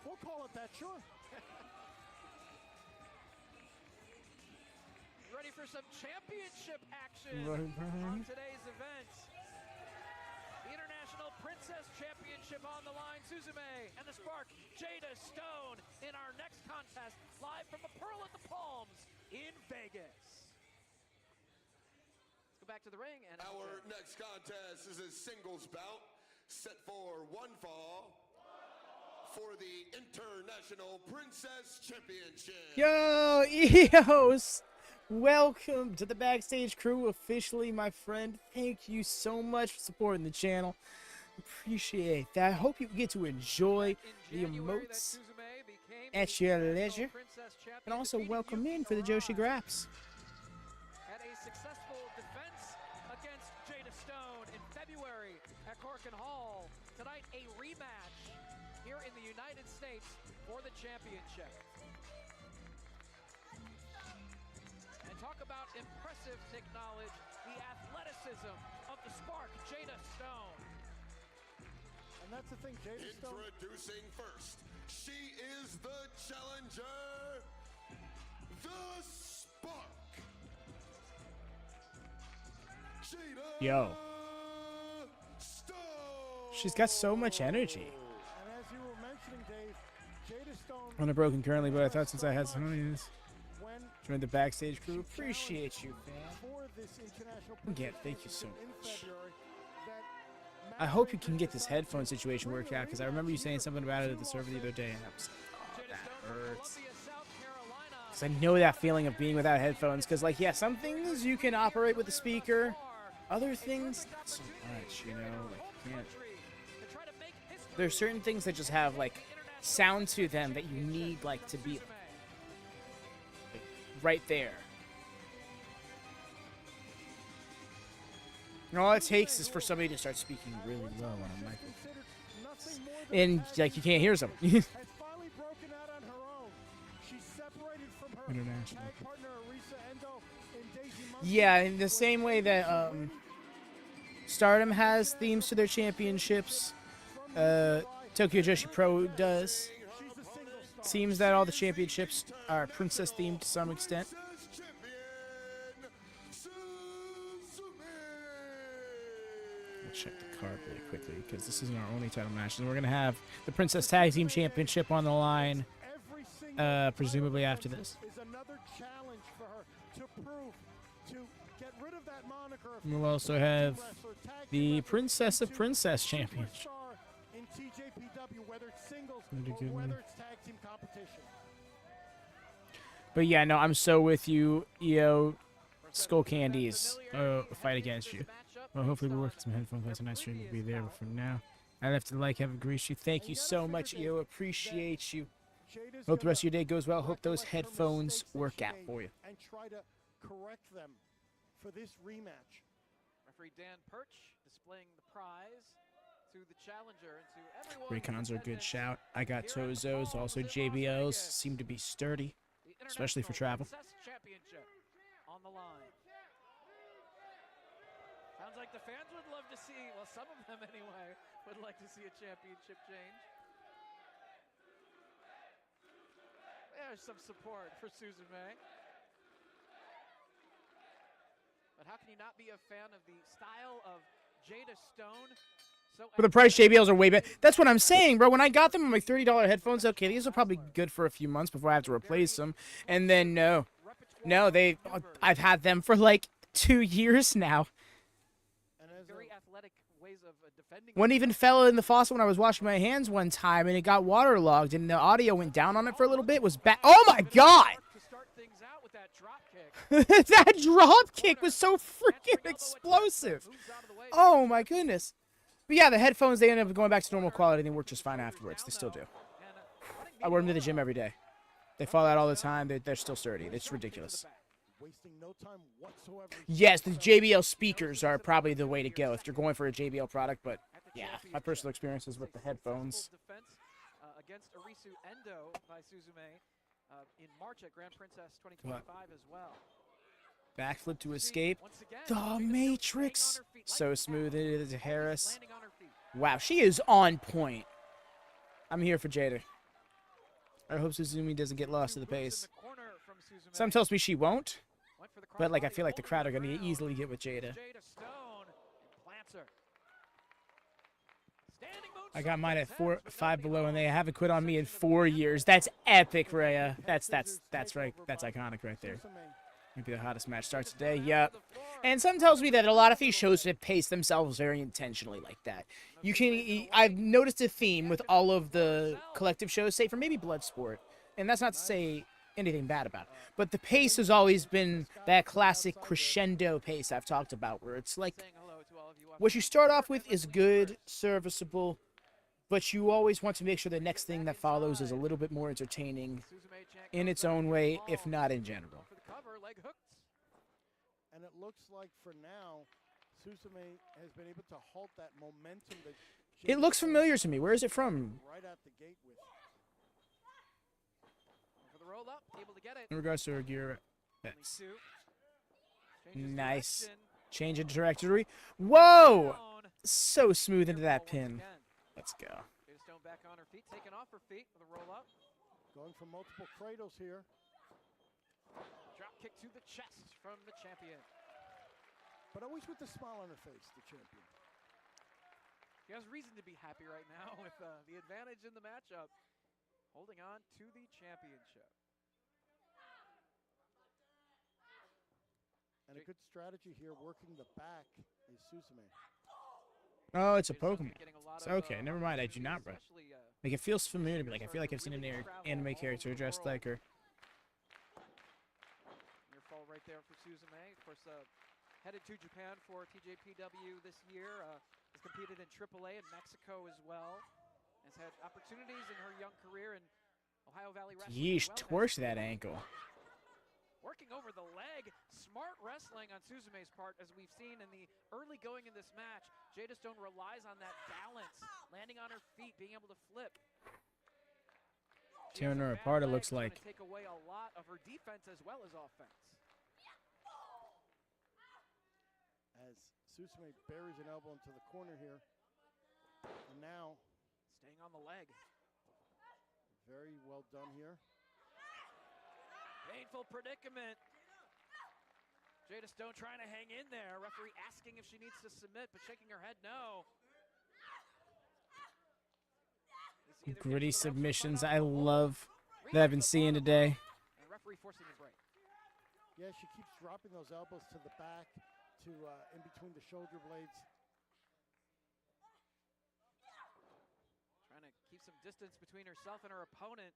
we'll call it that, sure. Ready for some championship action Right, on right. today's event. The International Princess Championship on the line. Suzume and the Spark, Jada Stone in our next contest, live from a Pearl at the Palms in Vegas. Let's go back to the ring. And Our next contest is a singles bout set for one fall for the International Princess Championship. Yo, Eos! Welcome to the Backstage Crew officially, my friend. Thank you so much for supporting the channel. Appreciate that. I hope you get to enjoy the emotes at your leisure. And also welcome in for the Joshi Graps. Had a successful defense against Jada Stone in February at Corkin Hall. Tonight, a rematch here in the United States for the championship. And talk about impressive technology, the athleticism of the Spark, Jada Stone. And that's the thing, Jada Stone. Introducing first, she is the challenger, the Spark. Jada Yo. Stone. She's got so much energy. And as you were mentioning, Dave, Jada Stone. On a broken currently, but I thought since I had some of these, when join the Backstage she Crew. Appreciate you, challenged man. for this international Again, Princess thank you so Championship in much. February, that I hope you can get this headphone situation worked out, because I remember you saying something about it at the server the other day, and I was like, oh, Jada that Stone from hurts. Columbia, South Carolina. Because I know that feeling of being without headphones. Because, like, yeah, some things you can operate with the speaker. Other things, not so much, you know? Like, you can't. There's certain things that just have, like, sound to them that you need, like, to be like, right there. And all it takes is for somebody to start speaking really low on a microphone. And, like, you can't hear someone. International. Yeah, in the same way that Stardom has themes to their championships, Tokyo Joshi Pro does. Seems that all the championships are princess themed to some extent. I'll check the card really quickly because this isn't our only title match. And we're gonna have the Princess Tag Team Championship on the line, presumably after this. We'll also have the Princess of Princess Championship. In TJPW, whether it's singles or whether it's tag team competition. But yeah, no, I'm so with you, EO. Skull Candies. Fight against you. Well, hopefully we'll work with some headphones. That's a nice stream will be there, but for now, I have to have a grease you. Thank you so much, EO. Appreciate you. Hope the rest of your day goes well. Hope those headphones work out for you. And try to correct them for this rematch. Referee Dan Perch displaying the prize to the challenger and to everyone. Raycons are a good shout. I got Tozos, also JBLs. Seem to be sturdy, especially for travel. Championship on the line. Sounds like the fans would love to see, well, some of them anyway, would like to see a championship change. There's some support for Suzume. But how can you not be a fan of the style of Jada Stone? For the price, JBLs are way better. That's what I'm saying, bro. When I got them on my $30 headphones, okay, these are probably good for a few months before I have to replace them. And then, no, I've had them for like 2 years now. Very athletic ways of defending. One even fell in the faucet when I was washing my hands one time, and it got waterlogged, and the audio went down on it for a little bit. It was bad. Oh my god! To start things out with that drop kick. That drop kick was so freaking explosive. Oh my goodness. But yeah, the headphones, they end up going back to normal quality, and they work just fine afterwards. They still do. I wear them to the gym every day. They fall out all the time. They're still sturdy. It's ridiculous. Yes, the JBL speakers are probably the way to go if you're going for a JBL product, but yeah, my personal experiences with the headphones. Against Arisu Endo by Suzume in March at Grand Princess 2025 as well. Backflip to escape. The Matrix. So smooth it is, Harris. Wow, she is on point. I'm here for Jada. I hope Suzume doesn't get lost to the pace. Some tells me she won't. But, like, I feel like the crowd are going to easily get with Jada. I got mine at 5 below, and they haven't quit on me in 4 years. That's epic, Rhea. That's right. That's iconic right there. Maybe the hottest match starts today. Yep. And some tells me that a lot of these shows pace themselves very intentionally like that. I've noticed a theme with all of the collective shows, say for maybe Bloodsport, and that's not to say anything bad about it, but the pace has always been that classic crescendo pace I've talked about, where it's like what you start off with is good, serviceable, but you always want to make sure the next thing that follows is a little bit more entertaining in its own way, if not in general. And it looks like for now, Suzume has been able to halt that momentum. It looks familiar to me. Where is it from? Right out the gate with. Roll up, able to get it. In regards to her gear, nice. Change of trajectory. Whoa! So smooth into that pin. Let's go. Stone back on her feet, taking off her feet with a roll up. Going for multiple cradles here. Drop kick to the chest from the champion. But always with a smile on her face, the champion. She has reason to be happy right now with the advantage in the matchup. Holding on to the championship. And a good strategy here, working the back, is Suzume. Oh, it's a Pokemon. It's okay, never mind. I do not, bro. Like, it feels familiar to me. Like, I feel like I've seen an anime character dressed like her. Suzume. Of course, headed to Japan for TJPW this year. Has competed in AAA in Mexico as well. Has had opportunities in her young career in Ohio Valley Wrestling. Yeesh, as well. torch that ankle. Working over the leg. Smart wrestling on Suzume's part, as we've seen in the early going in this match. Jada Stone relies on that balance, landing on her feet, being able to flip. Tearing her apart, it looks like. Take away a lot of her defense as well as offense. As Suzume buries an elbow into the corner here. And now, staying on the leg. Very well done here. Painful predicament. Jada Stone trying to hang in there. Referee asking if she needs to submit, but shaking her head no. Gritty submissions. I love that I've been seeing today. And referee forcing the break. Yeah, she keeps dropping those elbows to the back, to in between the shoulder blades. Trying to keep some distance between herself and her opponent.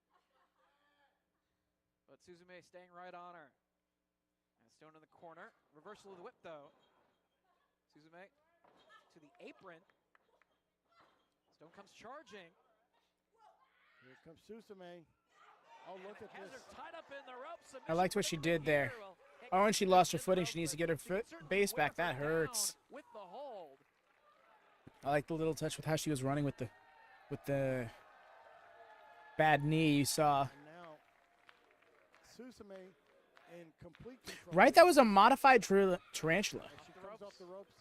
But Suzume staying right on her. And Stone in the corner. Reversal of the whip though. Suzume to the apron. Stone comes charging. Here comes Suzume. Oh, look at Has this. her tied up in the ropes. I liked what she did there. Oh, and she lost her footing. She needs to get her base back. That hurts. With the hold. I like the little touch with how she was running with the bad knee you saw. And now, Suzume in complete control. Right, that was a modified tarantula. As she comes off the ropes.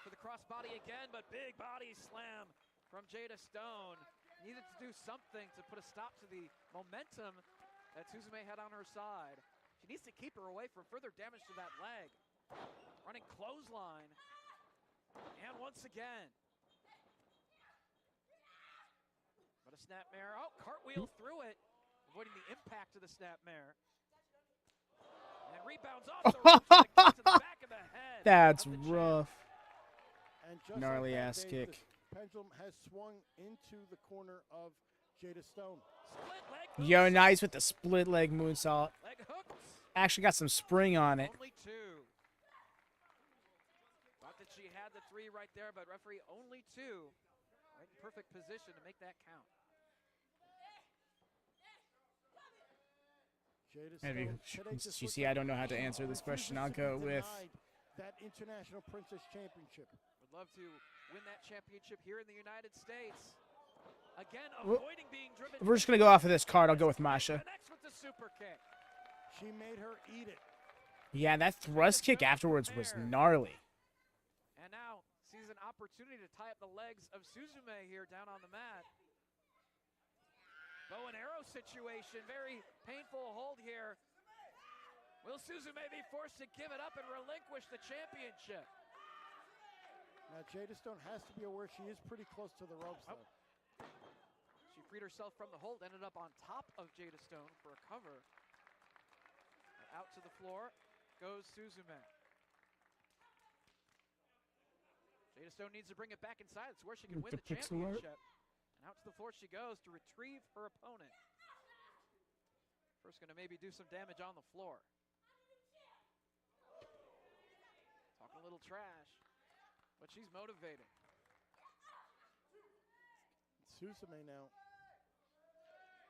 For the crossbody again, but big body slam from Jada Stone. Needed to do something to put a stop to the momentum that Suzume had on her side. She needs to keep her away from further damage to that leg. Running clothesline. And once again. But a snapmare. Oh, cartwheel through it. Avoiding the impact of the snapmare. And rebounds off the ropes to the back of the head. That's of the rough. And just Gnarly like that, ass Dave, kick. the pendulum has swung into the corner of Jada Stone. Split leg Yo, nice with the split leg moonsault. leg hooks. Actually got some spring on it. Only two. Thought that she had the three right there, but referee only two. Right in perfect position to make that count. Jada Maybe Stone today just you looked see, I like don't know how to answer this question. I'll refuses to go be with denied that International Princess Championship. Would love to win that championship here in the United States. Again, Well, avoiding being driven. we're just gonna go off of this card. I'll go with Masha. Connects with the super kick. She made her eat it. Yeah, that thrust kick afterwards was gnarly. And now sees an opportunity to tie up the legs of Suzume here down on the mat. Bow and arrow situation, very painful hold here. Will Suzume be forced to give it up and relinquish the championship? Now Jada Stone has to be aware she is pretty close to the ropes, though. She freed herself from the hold, ended up on top of Jada Stone for a cover. Out to the floor goes Suzume. Jada Stone needs to bring it back inside. It's where she can win the championship. And out to the floor she goes to retrieve her opponent. First going to maybe do some damage on the floor. Talking a little trash, but she's motivated. Suzume now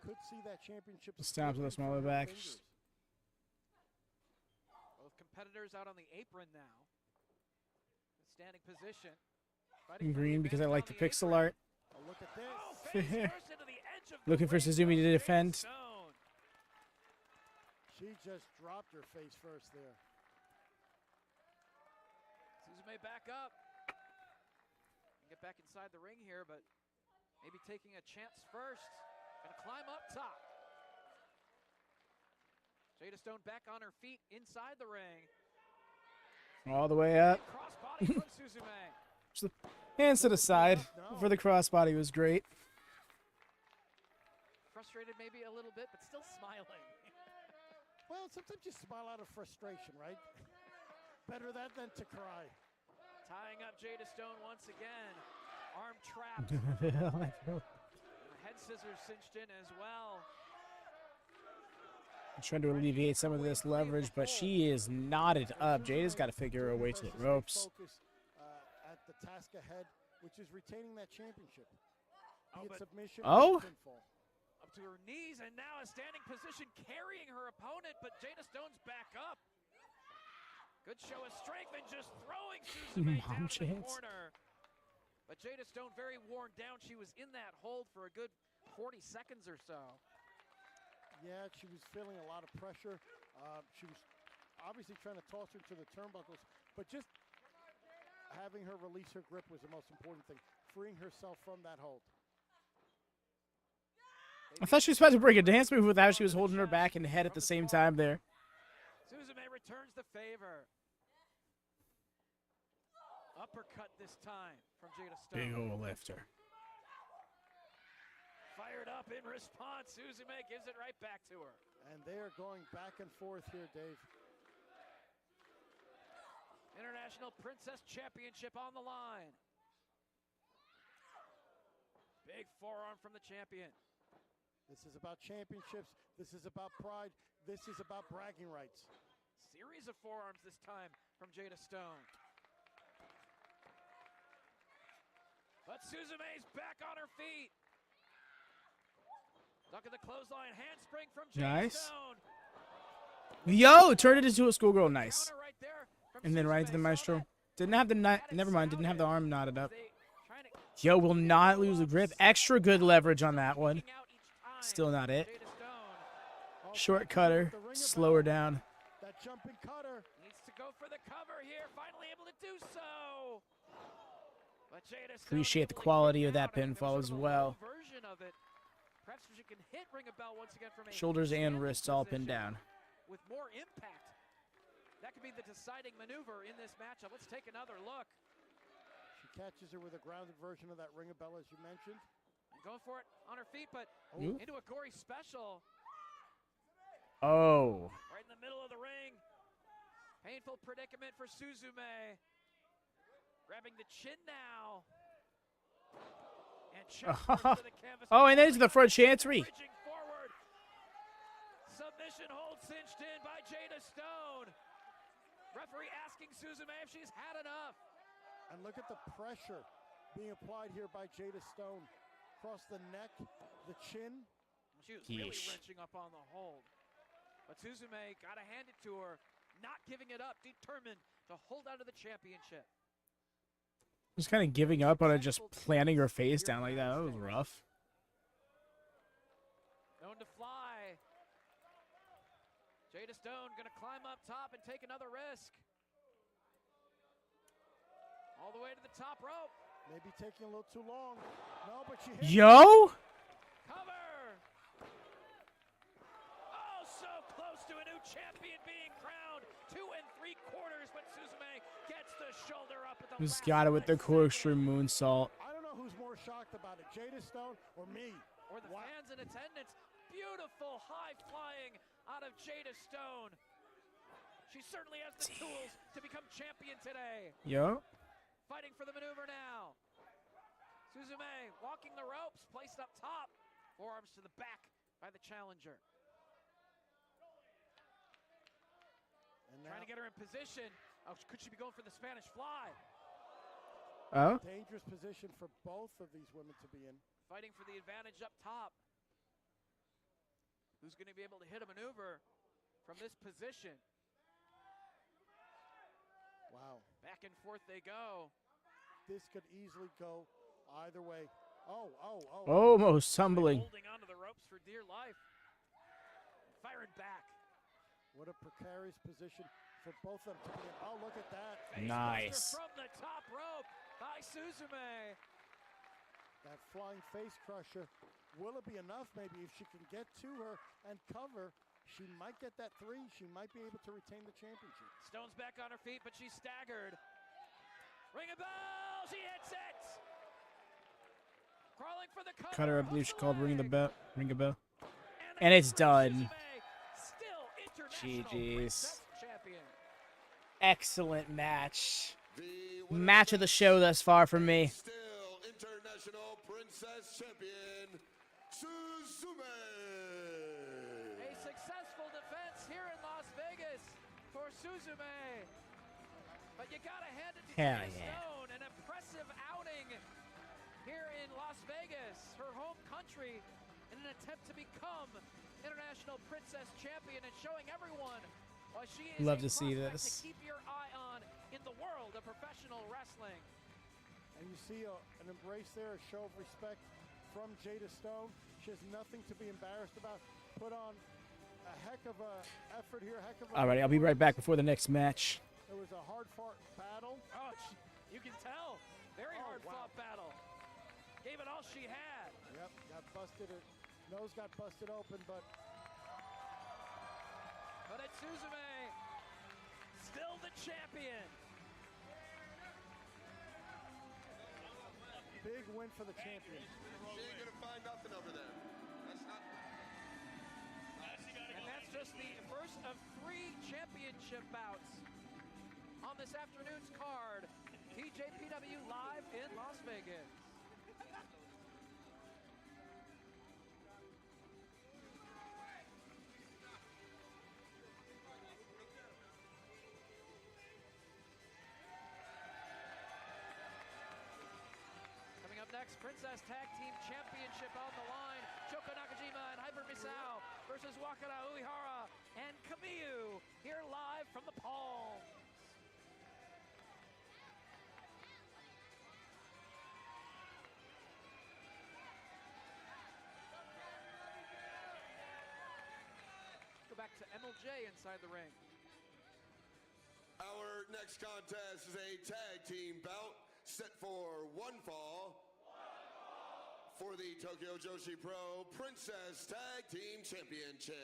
could see that championship. Stomps with a slipping smaller through her back. fingers. Both competitors out on the apron now. Standing position. Green because I like the pixel art. Oh, look at this. Oh, face first into the edge of the Looking for ring Suzume goes to Jada defend. Stone. She just dropped her face first there. Suzume back up. And get back inside the ring here, but maybe taking a chance first. Gonna climb up top. Jada Stone back on her feet inside the ring. All the way up. Crossbody from Suzume. Hands to the side for the crossbody was great. Frustrated maybe a little bit, but still smiling. Well, sometimes you smile out of frustration, right? Better that than to cry. Tying up Jada Stone once again. Arm trapped. Head scissors cinched in as well. Trying to alleviate some of this leverage, but she is knotted up. Jada's got to figure a way to the ropes. At the task ahead, which is retaining that championship. Be it submission Oh? or pinfall. Up to her knees, and now a standing position carrying her opponent, but Jada Stone's back up. Good show of strength and just throwing Suzume down to the corner. But Jada Stone very worn down. She was in that hold for a good 40 seconds or so. Yeah, she was feeling a lot of pressure. She was obviously trying to toss her to the turnbuckles, but just having her release her grip was the most important thing, freeing herself from that hold. I thought she was about to break a dance move with how she was holding her back and head at the same time there. Suzume returns the favor. Uppercut this time from Jada Stone. Big ol' lifter. Fired up in response, Suzume gives it right back to her. And they are going back and forth here, Dave. International Princess Championship on the line. Big forearm from the champion. This is about championships. This is about pride. This is about bragging rights. Series of forearms this time from Jada Stone. But Suzume's back on her feet. Duck at the clothesline, handspring from Jada Nice. Stone. Yo, turned it into a schoolgirl. Nice. Counter right there from And then right into the Suzume. Saw maestro. that. Didn't have the Had it never mind. Didn't have the arm knotted up. They trying to Yo, will not lose the grip. Extra good leverage on that one. kicking out each time. Still not it. Jada Stone Oh, Short cutter. the ring Slow her about down. That jumping cutter. needs to go for the cover here. Finally able to do so. But Jada Stone Appreciate the able to quality get of that down, and pinfall there as was sort of a well. low version of it. Perhaps she can hit ring a bell once again from a Shoulders and standing wrists all pinned position down. with more impact. That could be the deciding maneuver in this matchup. Let's take another look. She catches her with a grounded version of that ring a bell, as you mentioned. Going for it on her feet, but Ooh. into a gory special Oh. right in the middle of the ring. Painful predicament for Suzume. Grabbing the chin now. And chest first to the canvas. Oh, and then into the front chancery. Bridging forward. Submission hold cinched in by Jada Stone. Referee asking Suzume if she's had enough. And look at the pressure being applied here by Jada Stone. Across the neck, the chin. She was really Yeesh. wrenching up on the hold. But Suzume got to hand it to her, not giving it up, determined to hold out of the championship. Just kind of giving up on it, just planting her face down like that. That was rough. Known to fly. Jada Stone going to climb up top and take another risk. All the way to the top rope. Maybe taking a little too long. No, but she hit. Yo! Cover. Oh, so close to a new champion being crowned. 2 3/4, but Suzume gets the shoulder up at the Just last got it with the second. corkscrew moonsault. I don't know who's more shocked about it, Jada Stone or me. Or the Wow. fans in attendance. Beautiful high flying out of Jada Stone. She certainly has the tools to become champion today. Yo. Fighting for the maneuver now. Suzume walking the ropes, placed up top. Forearms to the back by the challenger. And Trying to get her in position. Oh, could she be going for the Spanish fly? Oh? dangerous position for both of these women to be in. Fighting for the advantage up top. Who's going to be able to hit a maneuver from this position? Wow. Back and forth they go. This could easily go either way. Oh. Almost tumbling. Holding onto the ropes for dear life. Firing back. What a precarious position for both of them to be in. Oh, look at that. Nice. From the top rope by Suzume. That flying face crusher. Will it be enough maybe if she can get to her and cover? She might get that 3. She might be able to retain the championship. Stone's back on her feet, but she's staggered. Ring a bell. She hits it. Crawling for the cover. Cutter, I believe she called ring the leg. bell. Ring a bell. the And it's cover. done. Suzume, still international GG's. Princess champion. Excellent match. The Match of the show thus far for me. Still international princess champion, Suzume. A successful defense Suzume. But you gotta hand it to Hell Jada yeah. Stone, an impressive outing here in Las Vegas, her home country, in an attempt to become International Princess Champion and showing everyone why she is Love a to see prospect this. to keep your eye on in the world of professional wrestling. And you see an embrace there, a show of respect from Jada Stone. She has nothing to be embarrassed about. Put on a heck of a effort here, heck of a Alrighty, I'll be right back before the next match. It was a hard-fought battle. Oh, you can tell. Very hard-fought battle. Gave it all she had. Yep, got busted. Her nose got busted open, but it's Suzume, still the champion. big win for the champion. She ain't gonna find nothing over there. That's not. And that's just the first of 3 championship bouts on this afternoon's card. TJPW live in Las Vegas. Coming up next, Princess Tag Team Championship on the line. Shoko Nakajima and Hyper Misao versus Wakara Uehara and Miyu here live from the Palms. Go back to MLJ inside the ring. Our next contest is a tag team bout set for one fall for the Tokyo Joshi Pro Princess Tag Team Championship.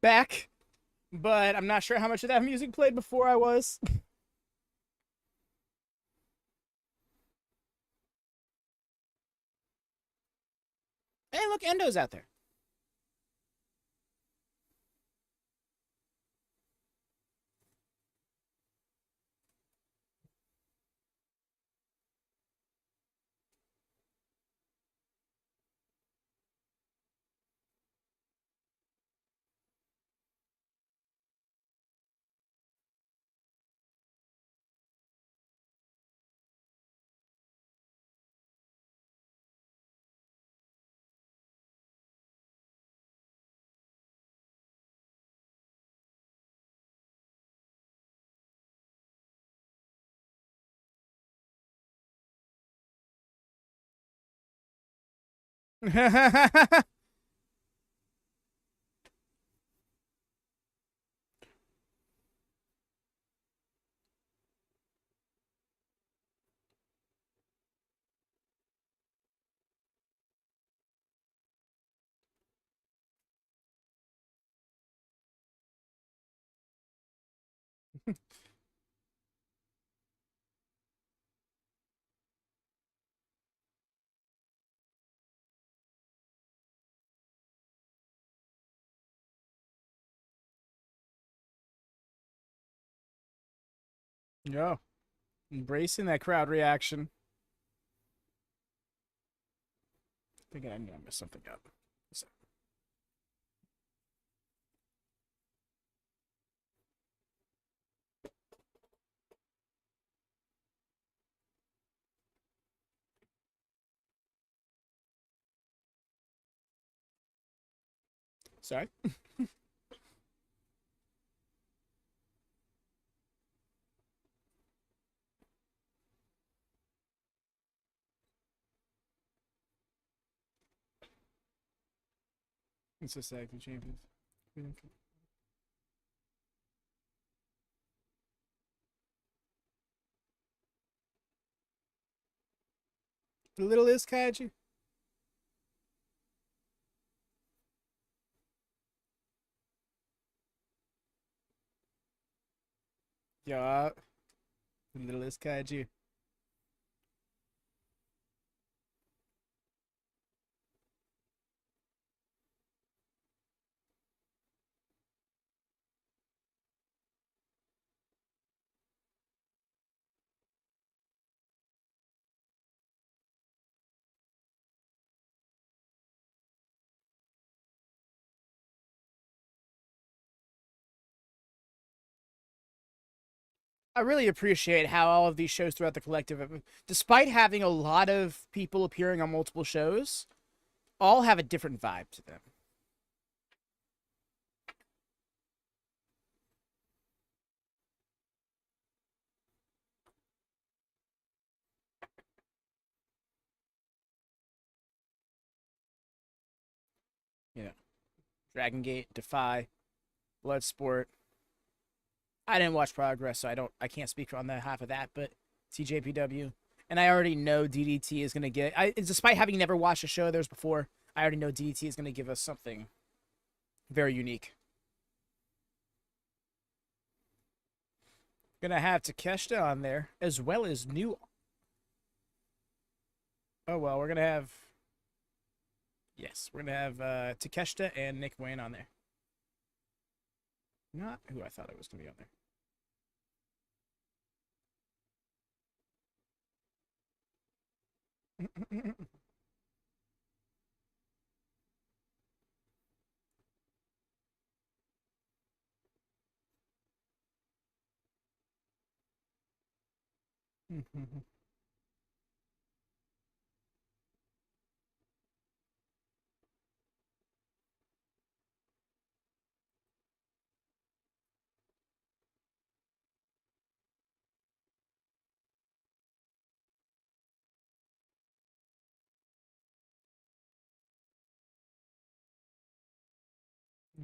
Back, but I'm not sure how much of that music played before I was. Hey, look, Endo's out there. Yeah, embracing that crowd reaction. Thinking I messed something up. Sorry. It's just tag team champions. The little is Kaiji. Yeah. The little is Kaiji. I really appreciate how all of these shows throughout the collective, despite having a lot of people appearing on multiple shows, all have a different vibe to them. You know, Dragon Gate, Defy, Bloodsport. I didn't watch Progress, so I can't speak on the half of that, but TJPW. And I already know DDT is gonna despite having never watched a show of theirs before, I already know DDT is gonna give us something very unique. Gonna have Takeshita on there, as well as new. Oh well, we're gonna have. Yes, we're gonna have Takeshita and Nick Wayne on there. Not who I thought it was gonna be on there.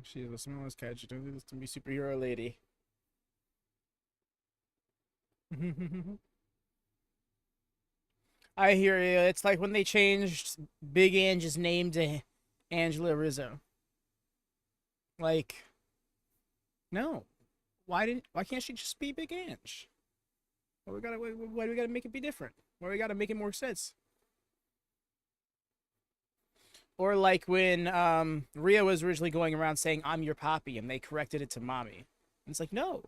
She's the smallest cat. She doesn't this to be superhero lady. I hear you. It's like when they changed Big Ange's name to Angela Rizzo. Like, no. Why can't she just be Big Ange? Why do we gotta make it be different? Why do we gotta make it more sense? Or like when Rhea was originally going around saying, I'm your poppy, and they corrected it to mommy. And it's like, no.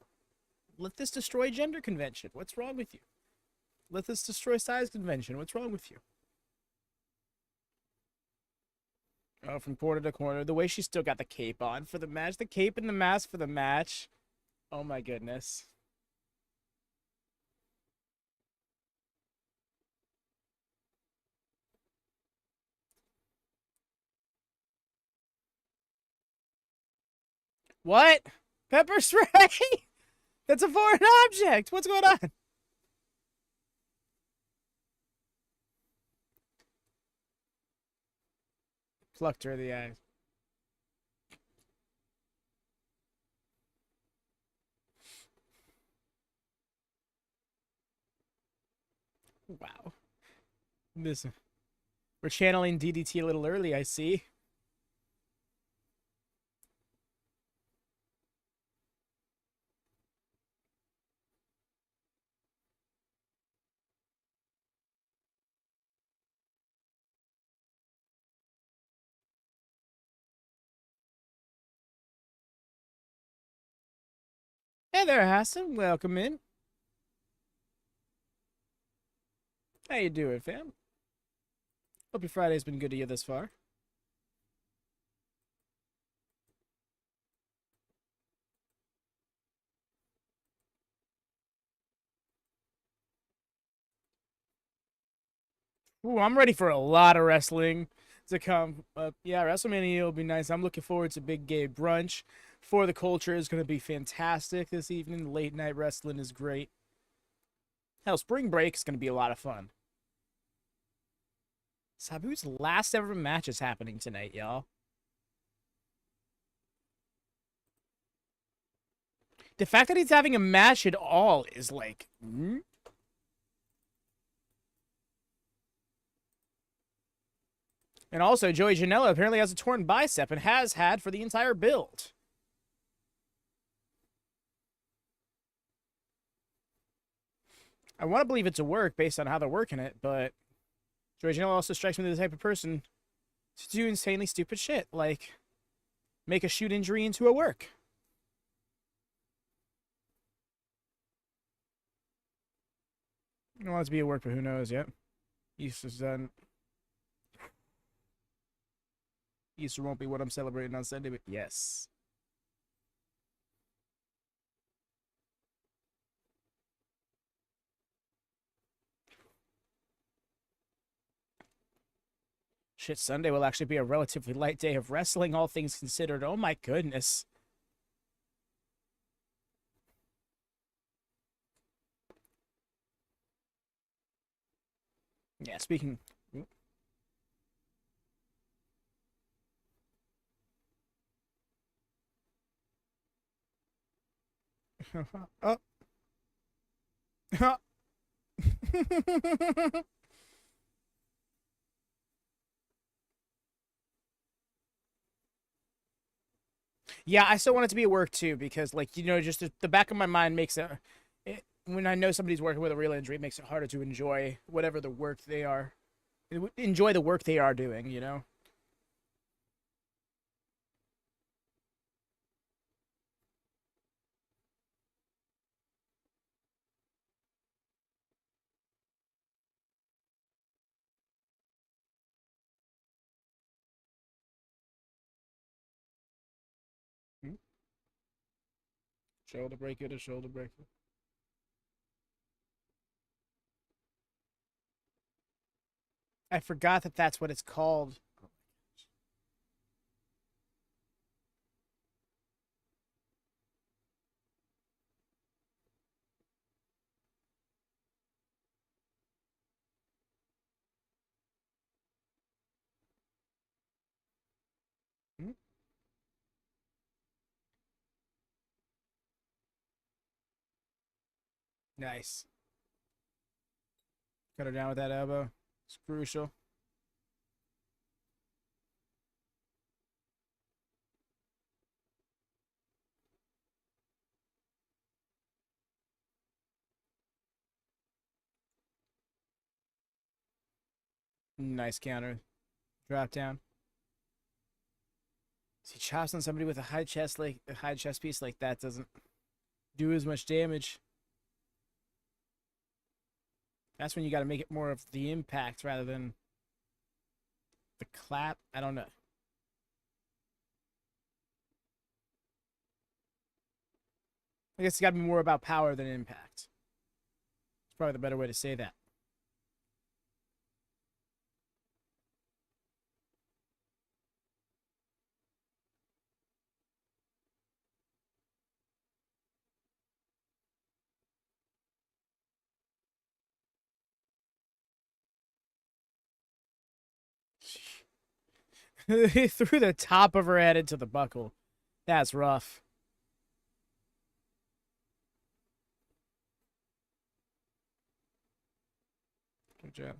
Let this destroy gender convention. What's wrong with you? Let this destroy size convention. What's wrong with you? Oh, from corner to corner. The way she still got the cape on for the match. The cape and the mask for the match. Oh my goodness. What? Pepper spray? That's a foreign object. What's going on? Plucked her in the eyes. Wow. This we're channeling DDT a little early, I see. Hey there, Hassan. Welcome in. How you doing, fam? Hope your Friday's been good to you thus far. Ooh, I'm ready for a lot of wrestling to come up. Yeah, WrestleMania will be nice. I'm looking forward to Big Gay Brunch. For the Culture is going to be fantastic this evening. Late night wrestling is great. Hell, Spring Break is going to be a lot of fun. Sabu's last ever match is happening tonight, y'all. The fact that he's having a match at all is like... And also, Joey Janela apparently has a torn bicep and has had for the entire build. I want to believe it's a work based on how they're working it, but Joey Janela also strikes me as the type of person to do insanely stupid shit, like make a shoot injury into a work. I don't want it to be a work, but who knows yet. Easter's done. Easter won't be what I'm celebrating on Sunday, but yes. Shit, Sunday will actually be a relatively light day of wrestling, all things considered. Oh my goodness. Yeah, speaking... Oh. Yeah, I still want it to be at work too, because, like, you know, just the back of my mind makes when I know somebody's working with a real injury, it makes it harder to enjoy whatever the work they are, enjoy the work they are doing, you know? Hmm? Shoulder breaker to shoulder breaker. I forgot that that's what it's called. Hmm? Nice. Cut her down with that elbow. It's crucial. Nice counter. Drop down. See, chops on somebody with a high chest piece like that doesn't do as much damage. That's when you got to make it more of the impact rather than the clap. I don't know. I guess it's got to be more about power than impact. It's probably the better way to say that. He threw the top of her head into the buckle. That's rough. Good job.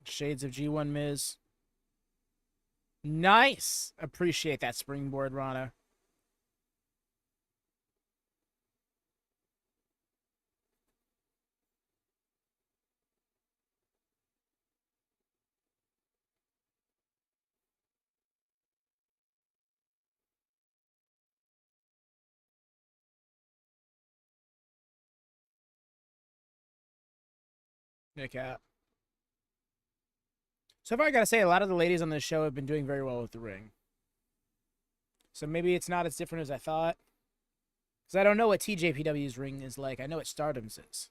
Shades of G1 Miz. Nice. Appreciate that springboard, Rana. Nick out. So far, I gotta say, a lot of the ladies on this show have been doing very well with the ring. So maybe it's not as different as I thought. Because I don't know what TJPW's ring is like. I know what Stardom's is.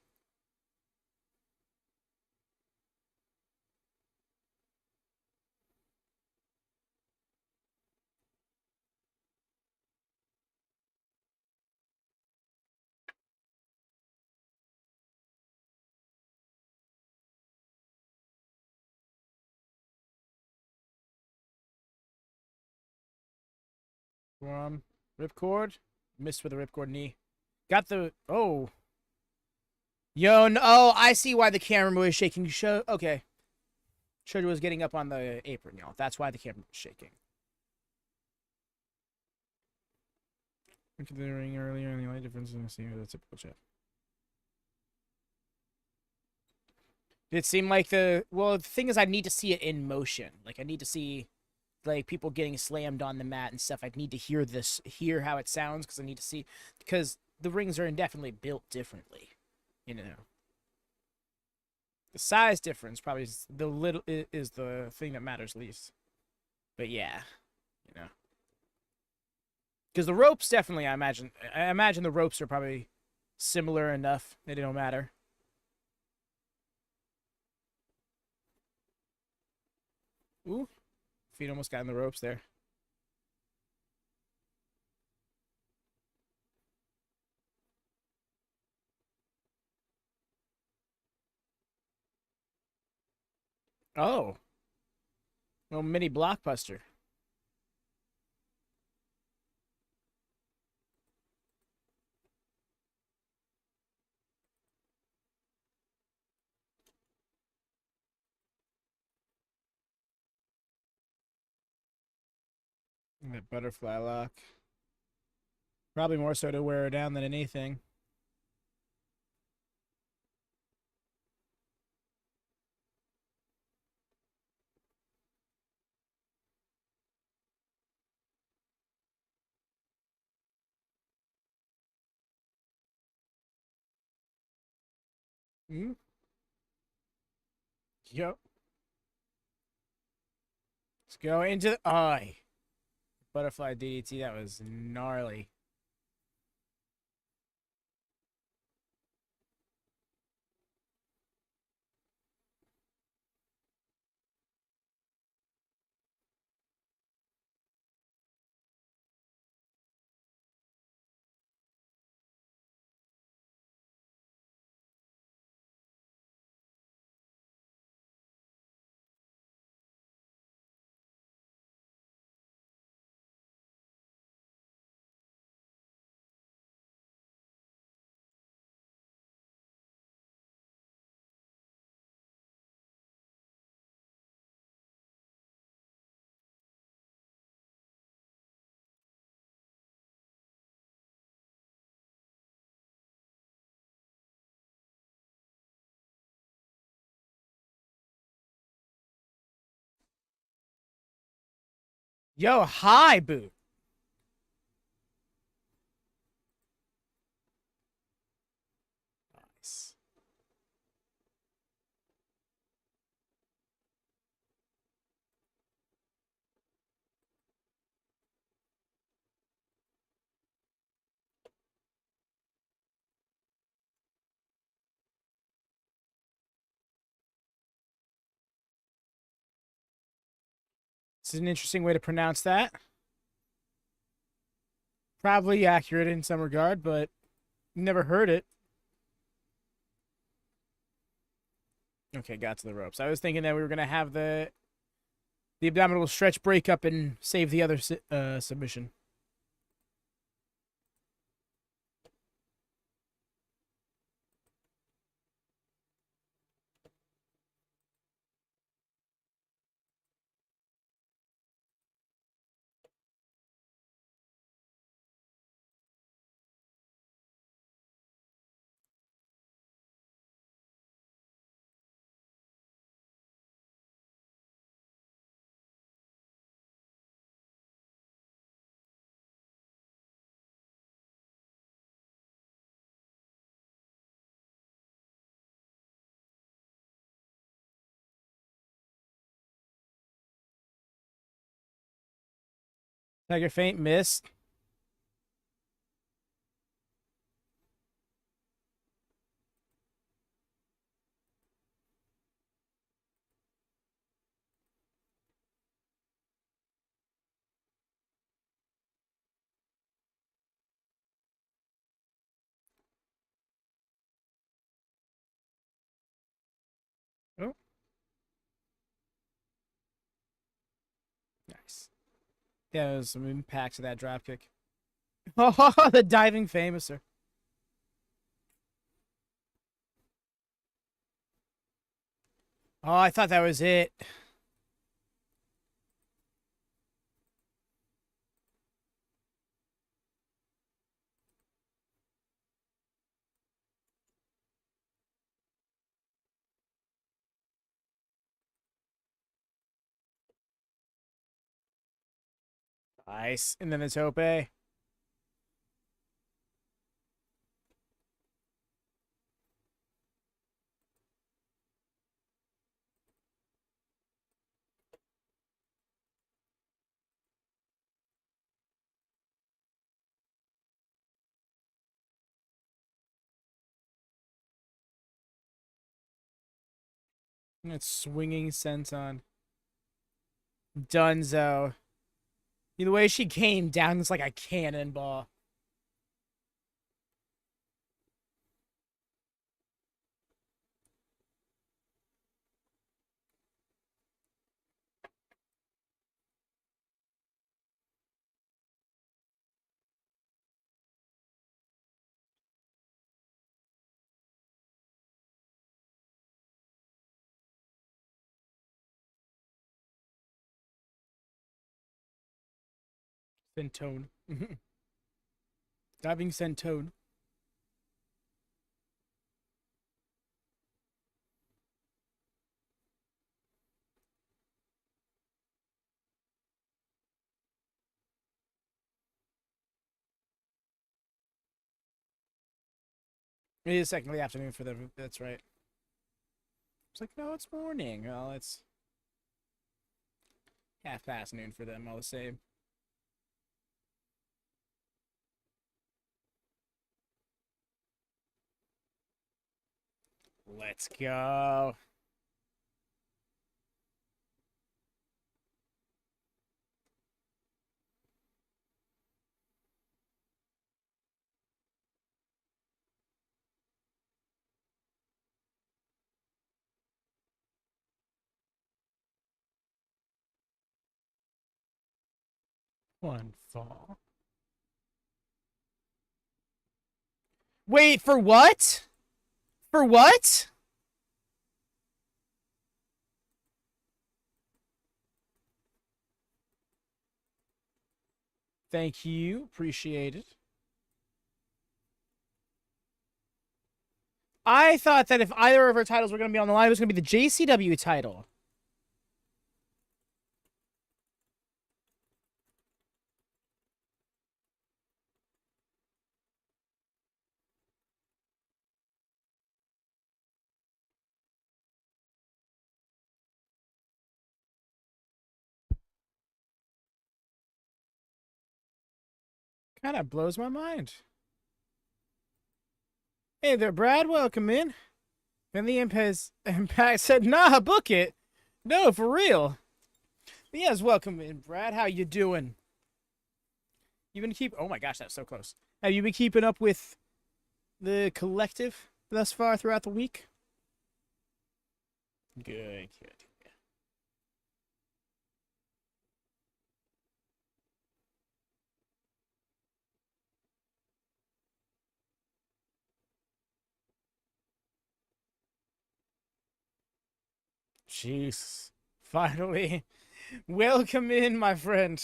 Ripcord. Missed with a ripcord knee. Got the... Oh. Yo, no, oh, I see why the camera was shaking. Show... Okay. Shoulder was getting up on the apron, y'all. That's why the camera was shaking. Into the ring earlier, and the only difference is the typical chat. It seemed like the... Well, the thing is, I need to see it in motion. Like, I need to see... like people getting slammed on the mat and stuff. I need to hear how it sounds, because I need to see, because the rings are indefinitely built differently, you know. The size difference probably is the thing that matters least. But yeah, you know, because the ropes definitely, I imagine the ropes are probably similar enough that it don't matter. Ooh, feet almost got in the ropes there. Oh, little mini blockbuster. That butterfly lock. Probably more so to wear her down than anything. Hmm? Yep. Let's go into the eye. Butterfly DDT, that was gnarly. Yo, high boot. Nice. This is an interesting way to pronounce that. Probably accurate in some regard, but never heard it. Okay, got to the ropes. I was thinking that we were gonna have the abdominal stretch break up and save the other submission. Tiger feint missed. Oh, nice. Yeah, there's some impact to that drop kick. Oh, the diving famouser. Oh, I thought that was it. Nice. And then the tope. And it's swinging senton. Dunzo. The way she came down is like a cannonball. Sentone. Diving Sentone. It is second afternoon for them. That's right. It's like, no, it's morning. Well, it's half past noon for them all the same. Let's go. One fall. Wait, for what? For what? Thank you. Appreciate it. I thought that if either of our titles were going to be on the line, it was going to be the JCW title. Kind of blows my mind. Hey there, Brad. Welcome in. And the Impact said, nah, book it. No, for real. But yes, welcome in, Brad. How you doing? You been keep? Oh my gosh, that's so close. Have you been keeping up with the collective thus far throughout the week? Good, good. Jeez. Finally. Welcome in, my friend.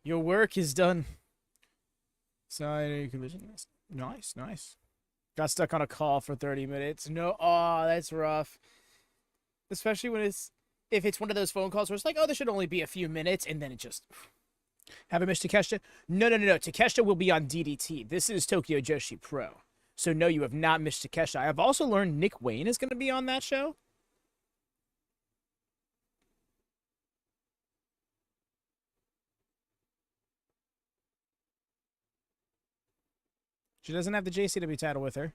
Your work is done. Nice, nice. Got stuck on a call for 30 minutes. No, oh, that's rough. Especially when if it's one of those phone calls where it's like, oh, there should only be a few minutes, and then it just... Have I missed Takeshita? No. Takeshita will be on DDT. This is Tokyo Joshi Pro. So no, you have not missed Takeshita. I have also learned Nick Wayne is going to be on that show. She doesn't have the JCW title with her.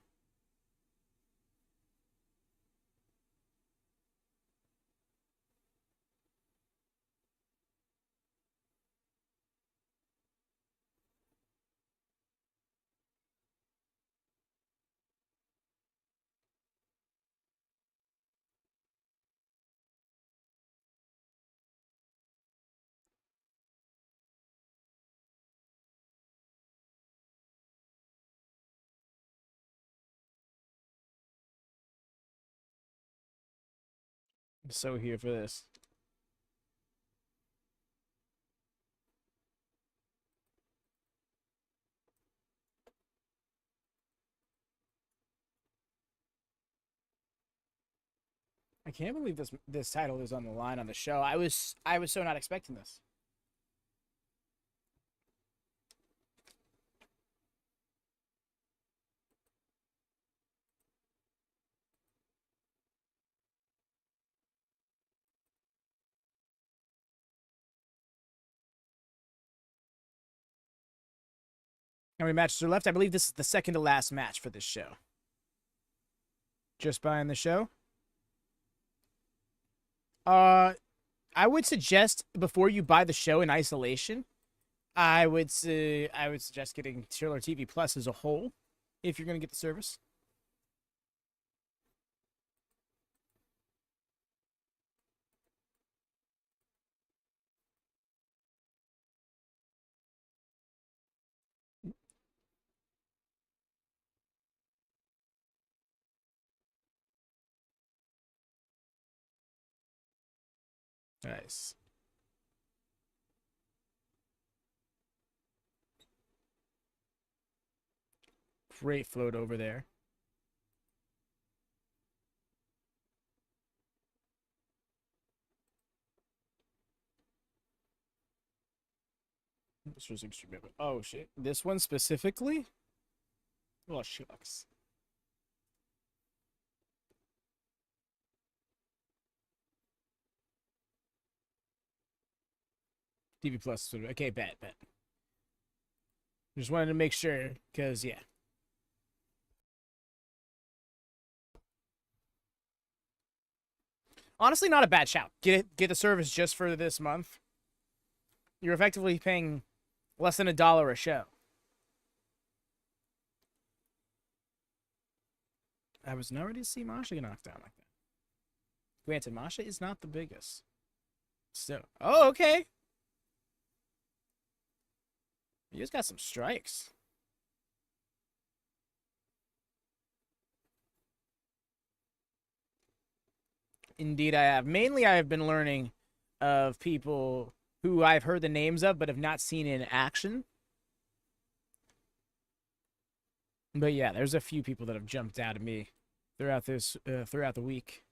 I'm so here for this. I can't believe this title is on the line on the show. I was so not expecting this. How many matches are left? I believe this is the second to last match for this show. Just buying the show. I would suggest before you buy the show in isolation, I would suggest getting Triller TV Plus as a whole if you're going to get the service. Nice. Great float over there. This was extreme. Oh shit! This one specifically. Oh shucks. TV Plus. Okay, bet. Just wanted to make sure, because yeah. Honestly, not a bad shout. Get the service just for this month. You're effectively paying less than $1 a show. I was not ready to see Masha get knocked down like that. Granted, Masha is not the biggest. Still. Oh, okay. You just got some strikes. Indeed, I have. Mainly, I have been learning of people who I've heard the names of but have not seen in action. But yeah, there's a few people that have jumped out at me throughout the week.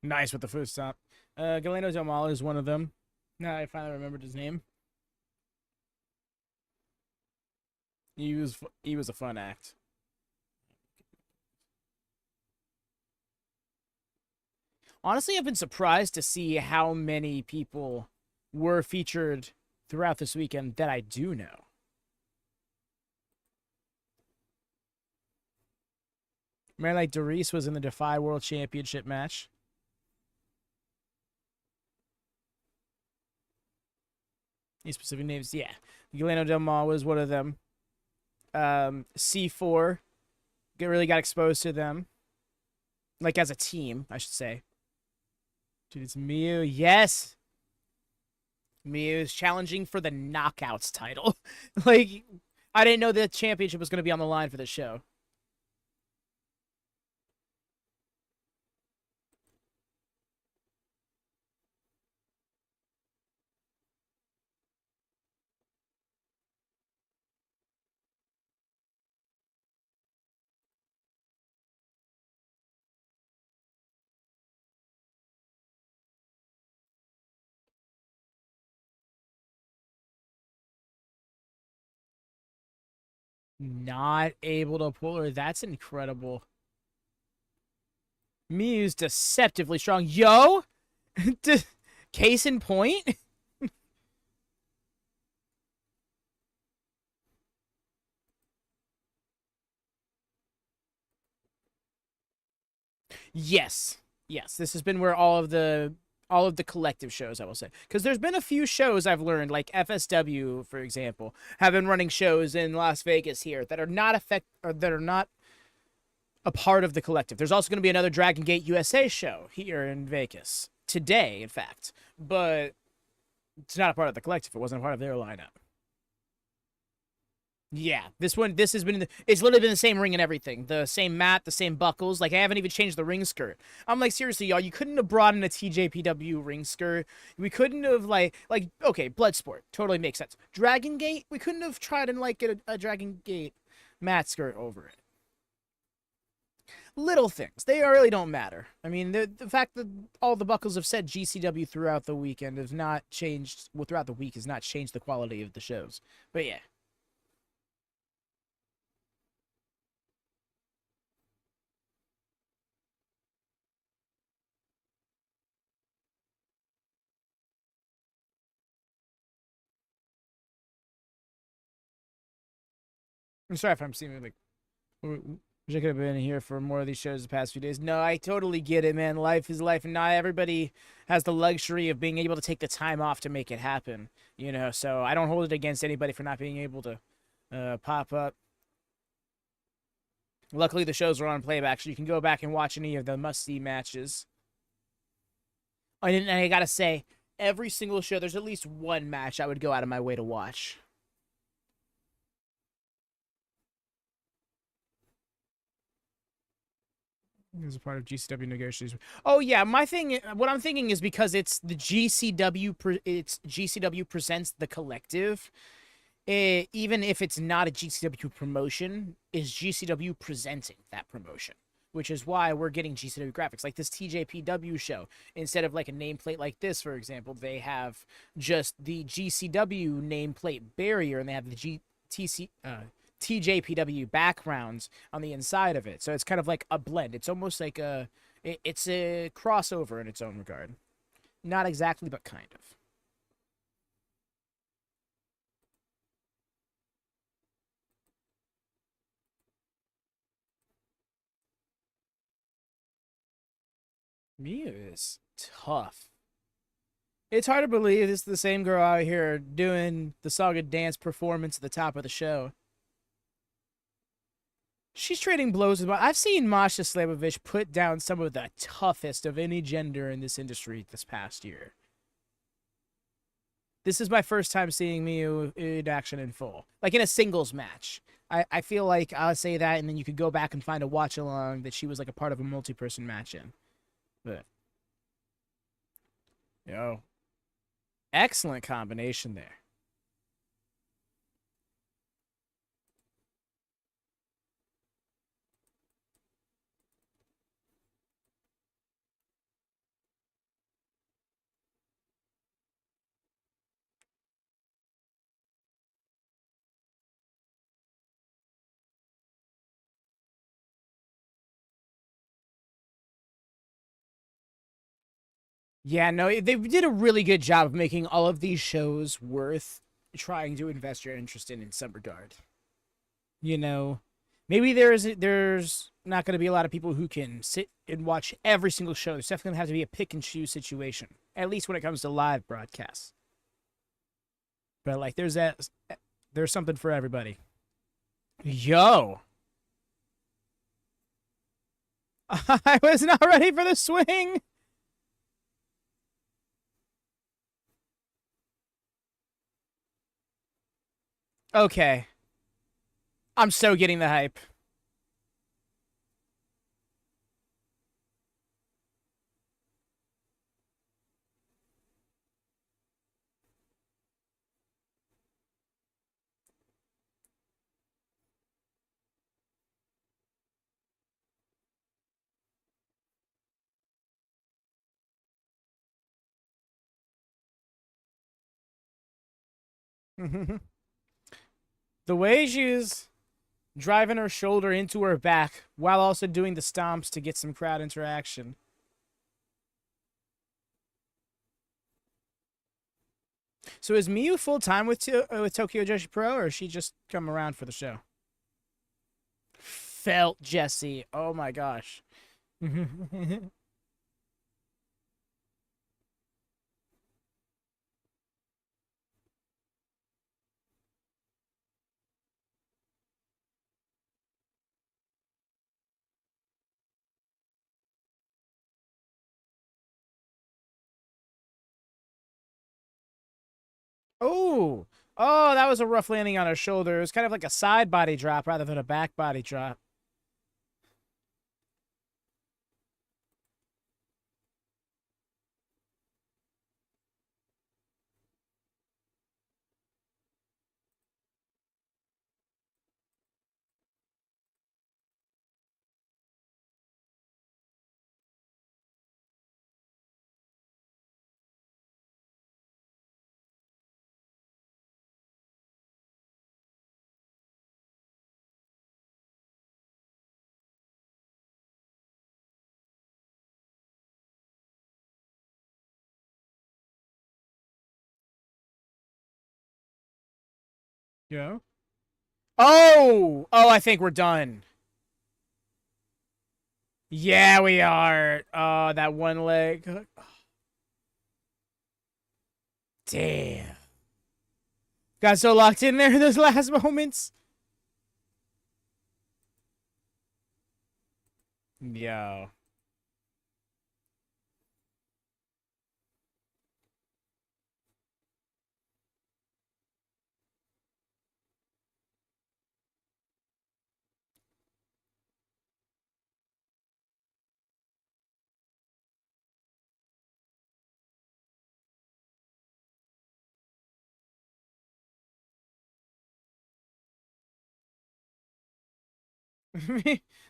Nice with the foot stop. Galeno Domal is one of them. Now I finally remembered his name. He was a fun act. Honestly, I've been surprised to see how many people were featured throughout this weekend that I do know. Man, like Doris was in the Defy World Championship match. These specific names, yeah. Galeno Del Mar was one of them. C4 really got exposed to them. Like as a team, I should say. Dude, it's Miyu. Yes! Miyu is challenging for the Knockouts title. Like, I didn't know the championship was going to be on the line for the show. Not able to pull her. That's incredible. Miyu's deceptively strong. Yo! Case in point? Yes. Yes, this has been where all of the collective shows, I will say. Because there's been a few shows I've learned, like FSW, for example, have been running shows in Las Vegas here that are not a part of the collective. There's also going to be another Dragon Gate USA show here in Vegas. Today, in fact. But it's not a part of the collective. It wasn't a part of their lineup. Yeah, this has been it's literally been the same ring and everything. The same mat, the same buckles. Like, I haven't even changed the ring skirt. I'm like, seriously, y'all, you couldn't have brought in a TJPW ring skirt. We couldn't have, okay, Bloodsport. Totally makes sense. Dragon Gate, we couldn't have tried and, get a Dragon Gate mat skirt over it. Little things. They really don't matter. I mean, the fact that all the buckles have said GCW throughout the weekend has not changed, throughout the week has not changed the quality of the shows. But yeah. I'm sorry if I'm seeming like wish I could have been here for more of these shows the past few days. No, I totally get it, man. Life is life, and not everybody has the luxury of being able to take the time off to make it happen. You know, so I don't hold it against anybody for not being able to pop up. Luckily, the shows are on playback, so you can go back and watch any of the must-see matches. And I gotta say, every single show, there's at least one match I would go out of my way to watch. As a part of GCW negotiations. Oh yeah, what I'm thinking is because it's the GCW, it's GCW presents the collective. Even if it's not a GCW promotion, is GCW presenting that promotion, which is why we're getting GCW graphics like this TJPW show. Instead of like a nameplate like this, for example, they have just the GCW nameplate barrier, and they have the TJPW backgrounds on the inside of it. So it's kind of like a blend. It's almost like it's a crossover in its own regard. Not exactly, but kind of. Miyu is tough. It's hard to believe this is the same girl out here doing the Saga dance performance at the top of the show. She's trading blows with. I've seen Masha Slamovich put down some of the toughest of any gender in this industry this past year. This is my first time seeing Miyu in action in full, like in a singles match. I feel like I'll say that, and then you could go back and find a watch along that she was like a part of a multi-person match in. But yo, excellent combination there. Yeah, no, they did a really good job of making all of these shows worth trying to invest your interest in some regard. You know, maybe there's not going to be a lot of people who can sit and watch every single show. There's definitely going to have to be a pick and choose situation, at least when it comes to live broadcasts. But like, there's something for everybody. Yo, I was not ready for the swing. Okay, I'm so getting the hype. The way she's driving her shoulder into her back while also doing the stomps to get some crowd interaction. So is Miyu full time with Tokyo Joshi Pro, or is she just come around for the show? Felt Jesse. Oh my gosh. Oh, oh, that was a rough landing on her shoulder. It was kind of like a side body drop rather than a back body drop. Yeah. Oh! Oh, I think we're done. Yeah, we are. Oh, that one leg hook. Damn. Got so locked in there in those last moments. Yo.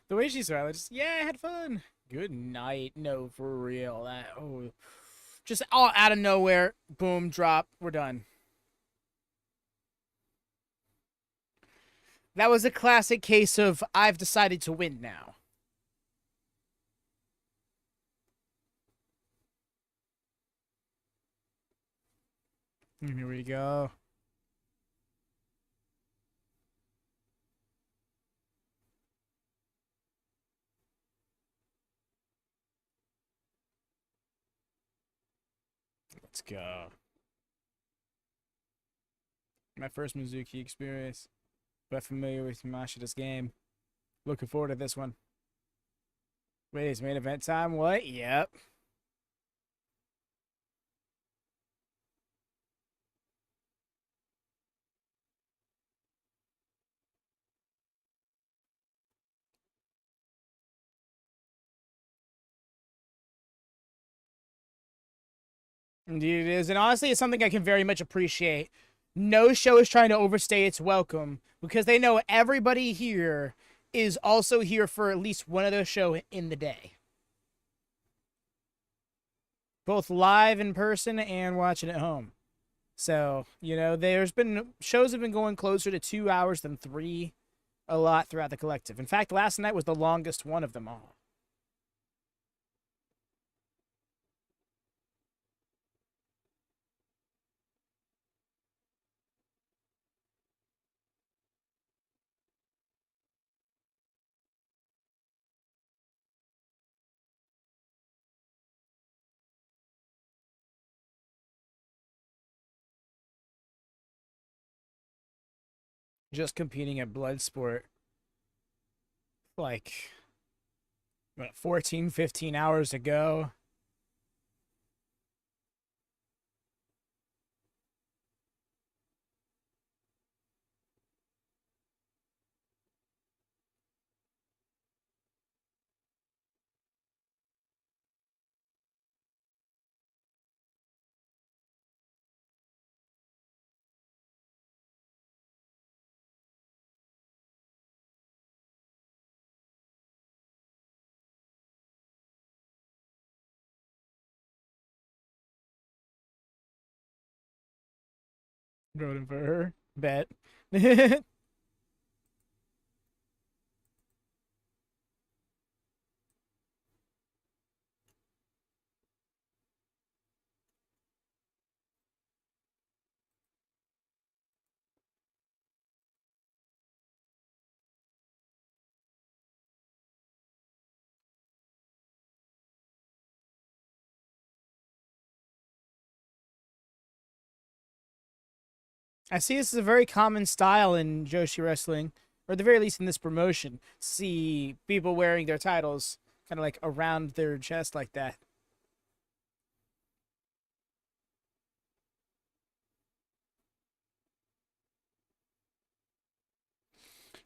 The way she smiled, just, yeah, I had fun. Good night. No, for real. That, oh. Just all out of nowhere. Boom, drop. We're done. That was a classic case of I've decided to win now. Here we go. Let's go. My first Suzuki experience. But familiar with Yamashita's game. Looking forward to this one. Wait, it's main event time? What? Yep. Indeed it is. And honestly, it's something I can very much appreciate. No show is trying to overstay its welcome because they know everybody here is also here for at least one of those shows in the day. Both live in person and watching at home. So, you know, there's been shows have been going closer to 2 hours than 3 a lot throughout the collective. In fact, last night was the longest one of them all. Just competing at Bloodsport. Like, what, 14, 15 hours ago. Voting for her. Bet. I see this is a very common style in Joshi wrestling, or at the very least in this promotion. See people wearing their titles kind of like around their chest like that.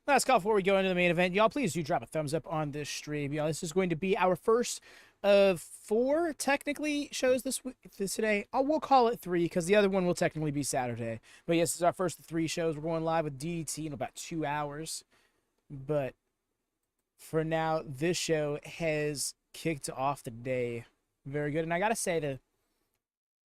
Last call before we go into the main event. Y'all, please do drop a thumbs up on this stream. Y'all, this is going to be our first of 4 technically shows this today. We'll call it 3 because the other one will technically be Saturday. But yes, this is our first of 3 shows. We're going live with DDT in about 2 hours. But for now, this show has kicked off the day very good. And I gotta say,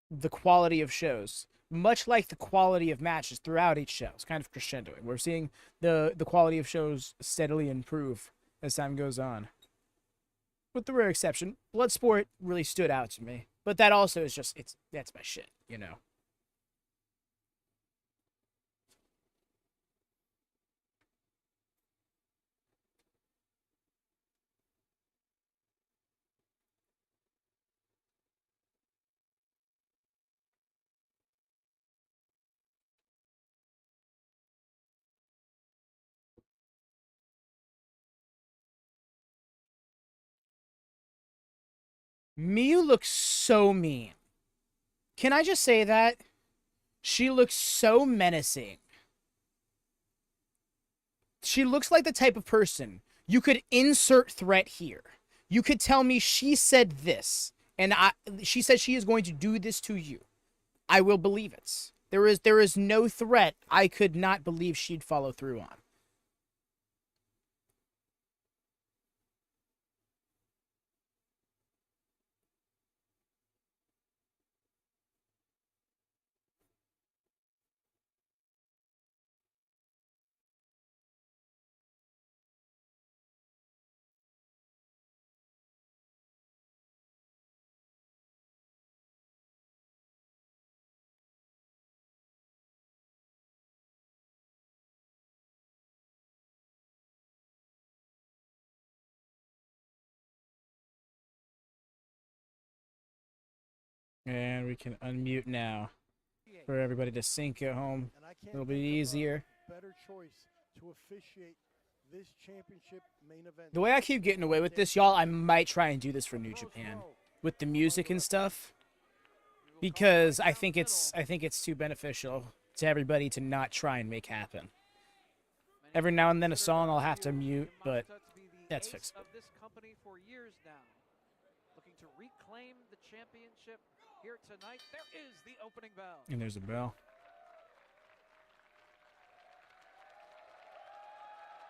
the quality of shows, much like the quality of matches throughout each show, is kind of crescendoing. We're seeing the quality of shows steadily improve as time goes on. With the rare exception, Bloodsport really stood out to me. But that also is just, that's my shit, you know. Miyu looks so mean. Can I just say that? She looks so menacing. She looks like the type of person you could insert threat here. You could tell me she said this, and she said she is going to do this to you. I will believe it. There is no threat I could not believe she'd follow through on. And we can unmute now for everybody to sync at home. And I can't It'll be think of easier. a better choice to officiate this championship main event. The way I keep getting away with this, y'all, I might try and do this for New Japan with the music and stuff, because I think it's too beneficial to everybody to not try and make happen. Every now and then a song I'll have to mute, but that's fixable. Of this company for years now, looking to reclaim the championship here tonight. There is the opening bell. And there's a bell.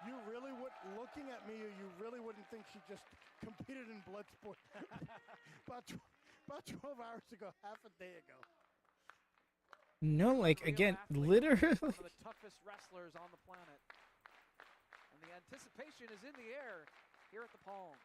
You really would, looking at Miyu, you really wouldn't think she just competed in Bloodsport about 12 hours ago, half a day ago. No, like, again, literally. One of the toughest wrestlers on the planet. And the anticipation is in the air here at the Palms.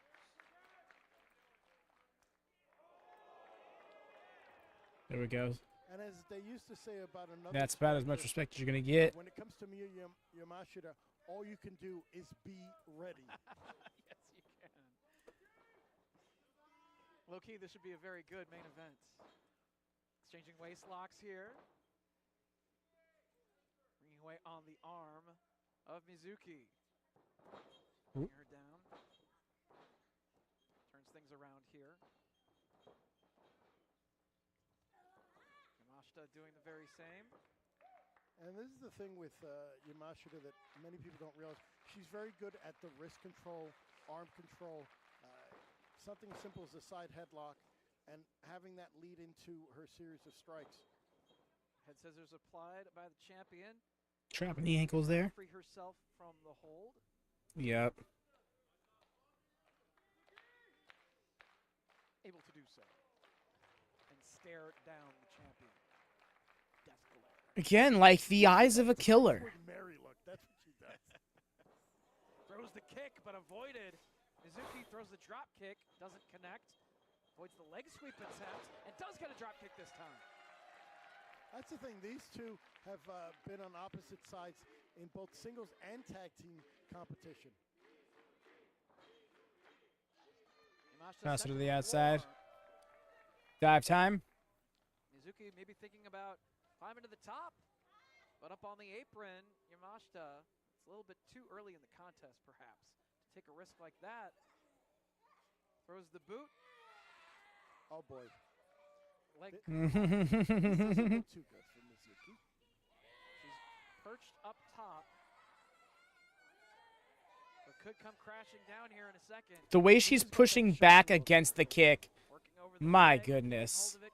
There we go. And as they used to say about another, That's about as much respect as you're going to get. when it comes to Miyu Yamashita, all you can do is be ready. Yes, you can. Low-key, this should be a very good main event. Exchanging waist locks here. Bringing away on the arm of Mizuki. Bringing her down. Turns things around here. Yamashita doing the very same. And this is the thing with Yamashita that many people don't realize. She's very good at the wrist control, arm control, something as simple as a side headlock, and having that lead into her series of strikes. Head scissors applied by the champion. Trapping the ankles there. Free herself from the hold. Yep. Able to do so. And stare down the champion. Death glare. Again, like the eyes of a killer. With Mary look, that's what she does. Throws the kick, but avoided. Mizuki throws the drop kick, doesn't connect. Avoids the leg sweep attempt, and does get a drop kick this time. That's the thing. These two have been on opposite sides in both singles and tag team competition. Pass it to the outside. Dive time. Mizuki maybe thinking about climbing to the top, but up on the apron, Yamashita, it's a little bit too early in the contest, perhaps, to take a risk like that. Throws the boot. Oh boy. Leg This doesn't look too good for Mizuki. She's perched up top, but could come crashing down here in a second. The way she's pushing back against the kick. Working over the My leg, goodness. hold of it.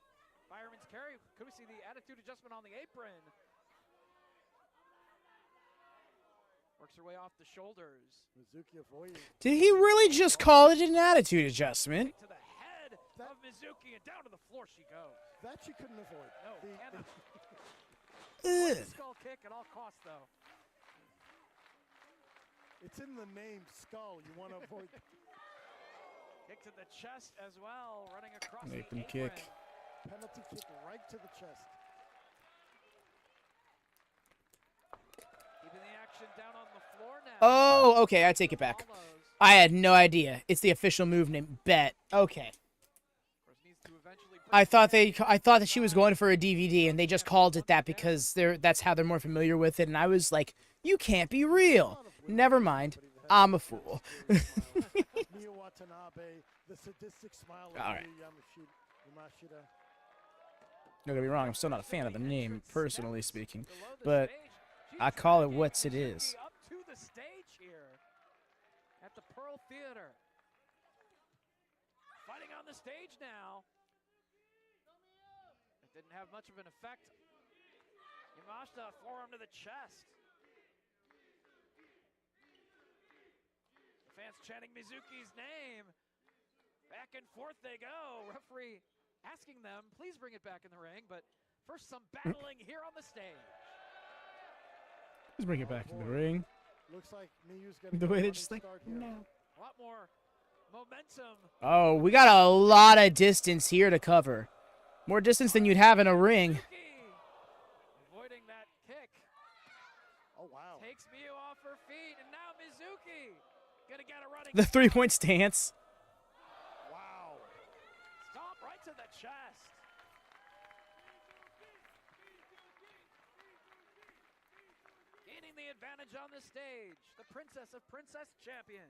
Fireman's carry. Could we see the attitude adjustment on the apron? Works her way off the shoulders. Mizuki avoiding. Did he really just call it an attitude adjustment? To the head of Mizuki, and down to the floor she goes. That she couldn't avoid. No, cannot. Ugh. Skull kick at all costs, though. It's in the name, skull. You want to avoid. Kick to the chest as well, running across Make the them kick. apron. Penalty kick right to the chest. Keeping the action down on the floor now. Oh, okay, I take it back. Almost. I had no idea. It's the official movement. Bet. Okay. Of course, needs to eventually I thought that she was going for a DVD, and they just called it that because that's how they're more familiar with it. And I was like, you can't be real. Never mind. I'm a fool. Miyu Watanabe The sadistic smile of All right. Yamashita. Don't get me wrong, I'm still not a fan of the name, personally speaking. Below the But stage, she's I call it dragging what it is. Suzuki up to the stage here at the Pearl Theater. Fighting on the stage now. It didn't have much of an effect. Yamashita, forearm to the chest. The fans chanting Mizuki's name. Back and forth they go. Referee asking them, please bring it back in the ring, but first some battling here on the stage. Let's bring it back in the ring. Looks like Miyu's gonna The get way a they running just like, start here. no. A lot more momentum. Oh, we got a lot of distance here to cover. More distance than you'd have in a ring. Suzuki avoiding that kick. Oh wow. Takes Miyu off her feet, and now Mizuki gonna get a running The start. 3-point stance. Wow. Stomp right to the chest. Gaining the advantage on the stage, the princess of Princess Champion.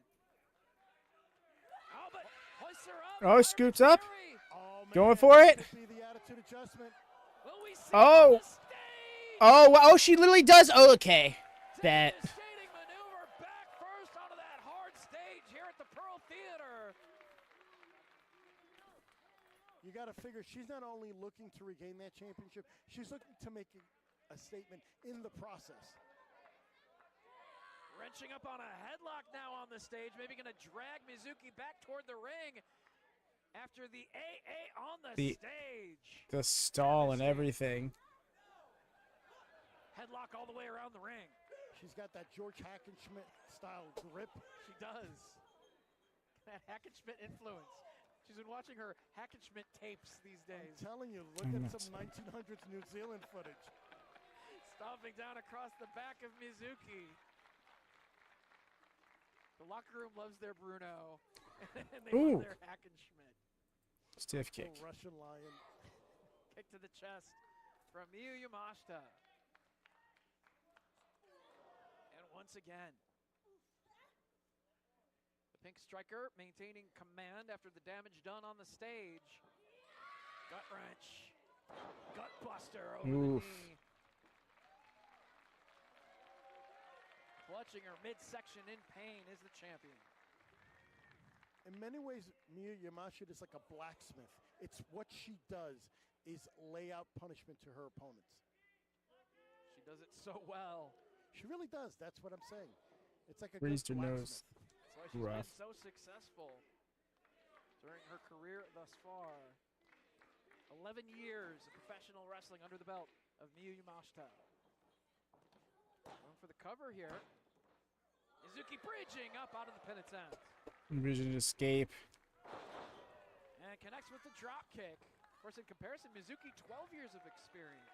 Oh, but hoists her up. Oh, scoops up. Arbitrary. Oh, man, Going for it. this could be the attitude adjustment. Will we see Oh. on the stage? Oh, wow. Oh, she literally does. Oh, okay. Bet. Devastating maneuver back first onto that hard stage here at the Pearl Theater. You got to figure she's not only looking to regain that championship, she's looking to make a statement in the process. Wrenching up on a headlock now on the stage, maybe going to drag Mizuki back toward the ring after the AA on the stage. The stall and everything. Headlock all the way around the ring. She's got that George Hackenschmidt style grip. She does. That Hackenschmidt influence. She's been watching her Hackenschmidt tapes these days. I'm telling you, look at some 1900s New Zealand footage. Stomping down across the back of Mizuki. The locker room loves their Bruno, and they love their Hackenschmidt. Stiff kick. Little Russian lion. Kick to the chest from Miyu Yamashita. And once again, the pink striker maintaining command after the damage done on the stage. Gut wrench. Gut buster over the knee. Clutching her midsection in pain is the champion. In many ways, Miyu Yamashita is like a blacksmith. It's what she does is lay out punishment to her opponents. She does it so well. She really does. That's what I'm saying. It's like a Raised her good nose. That's why she's Rough. been so successful during her career thus far. 11 years of professional wrestling under the belt of Miyu Yamashita. Going for the cover here. Suzuki bridging up out of the pin attempt. Vision escape. And connects with the drop kick. Of course, in comparison, Mizuki, 12 years of experience.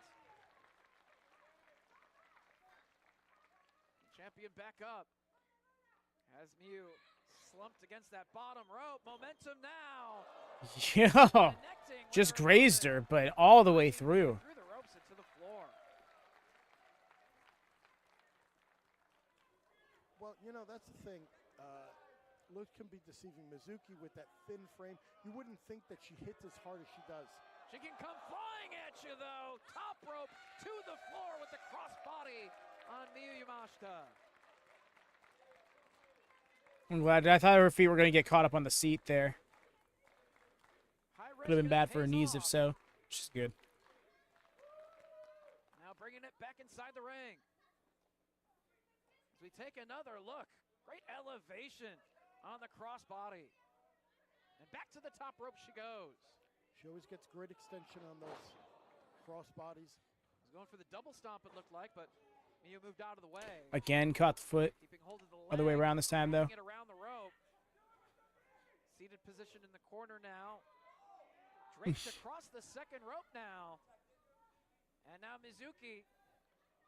Champion back up. As Miyu slumped against that bottom rope. Momentum now. Yeah. Connecting with Just her grazed opponent. her, but all the way through. Through the ropes and to the floor. Well, you know, that's the thing. Look can be deceiving. Mizuki with that thin frame, you wouldn't think that she hits as hard as she does. She can come flying at you, though. Top rope to the floor with the crossbody on Miyu Yamashita. I'm glad. I thought her feet were going to get caught up on the seat there. High Could have been risk bad and for her pays knees if off. so. Which is good. Now bringing it back inside the ring. As we take another look. Great elevation on the crossbody. And back to the top rope she goes. She always gets great extension on those crossbodies. Was going for the double stomp, it looked like, but Miyu moved out of the way. Again, caught the foot. Keeping hold of the Other way leg, around this time, though. dragging it around the rope. Seated position in the corner now. Draped across the second rope now. And now Mizuki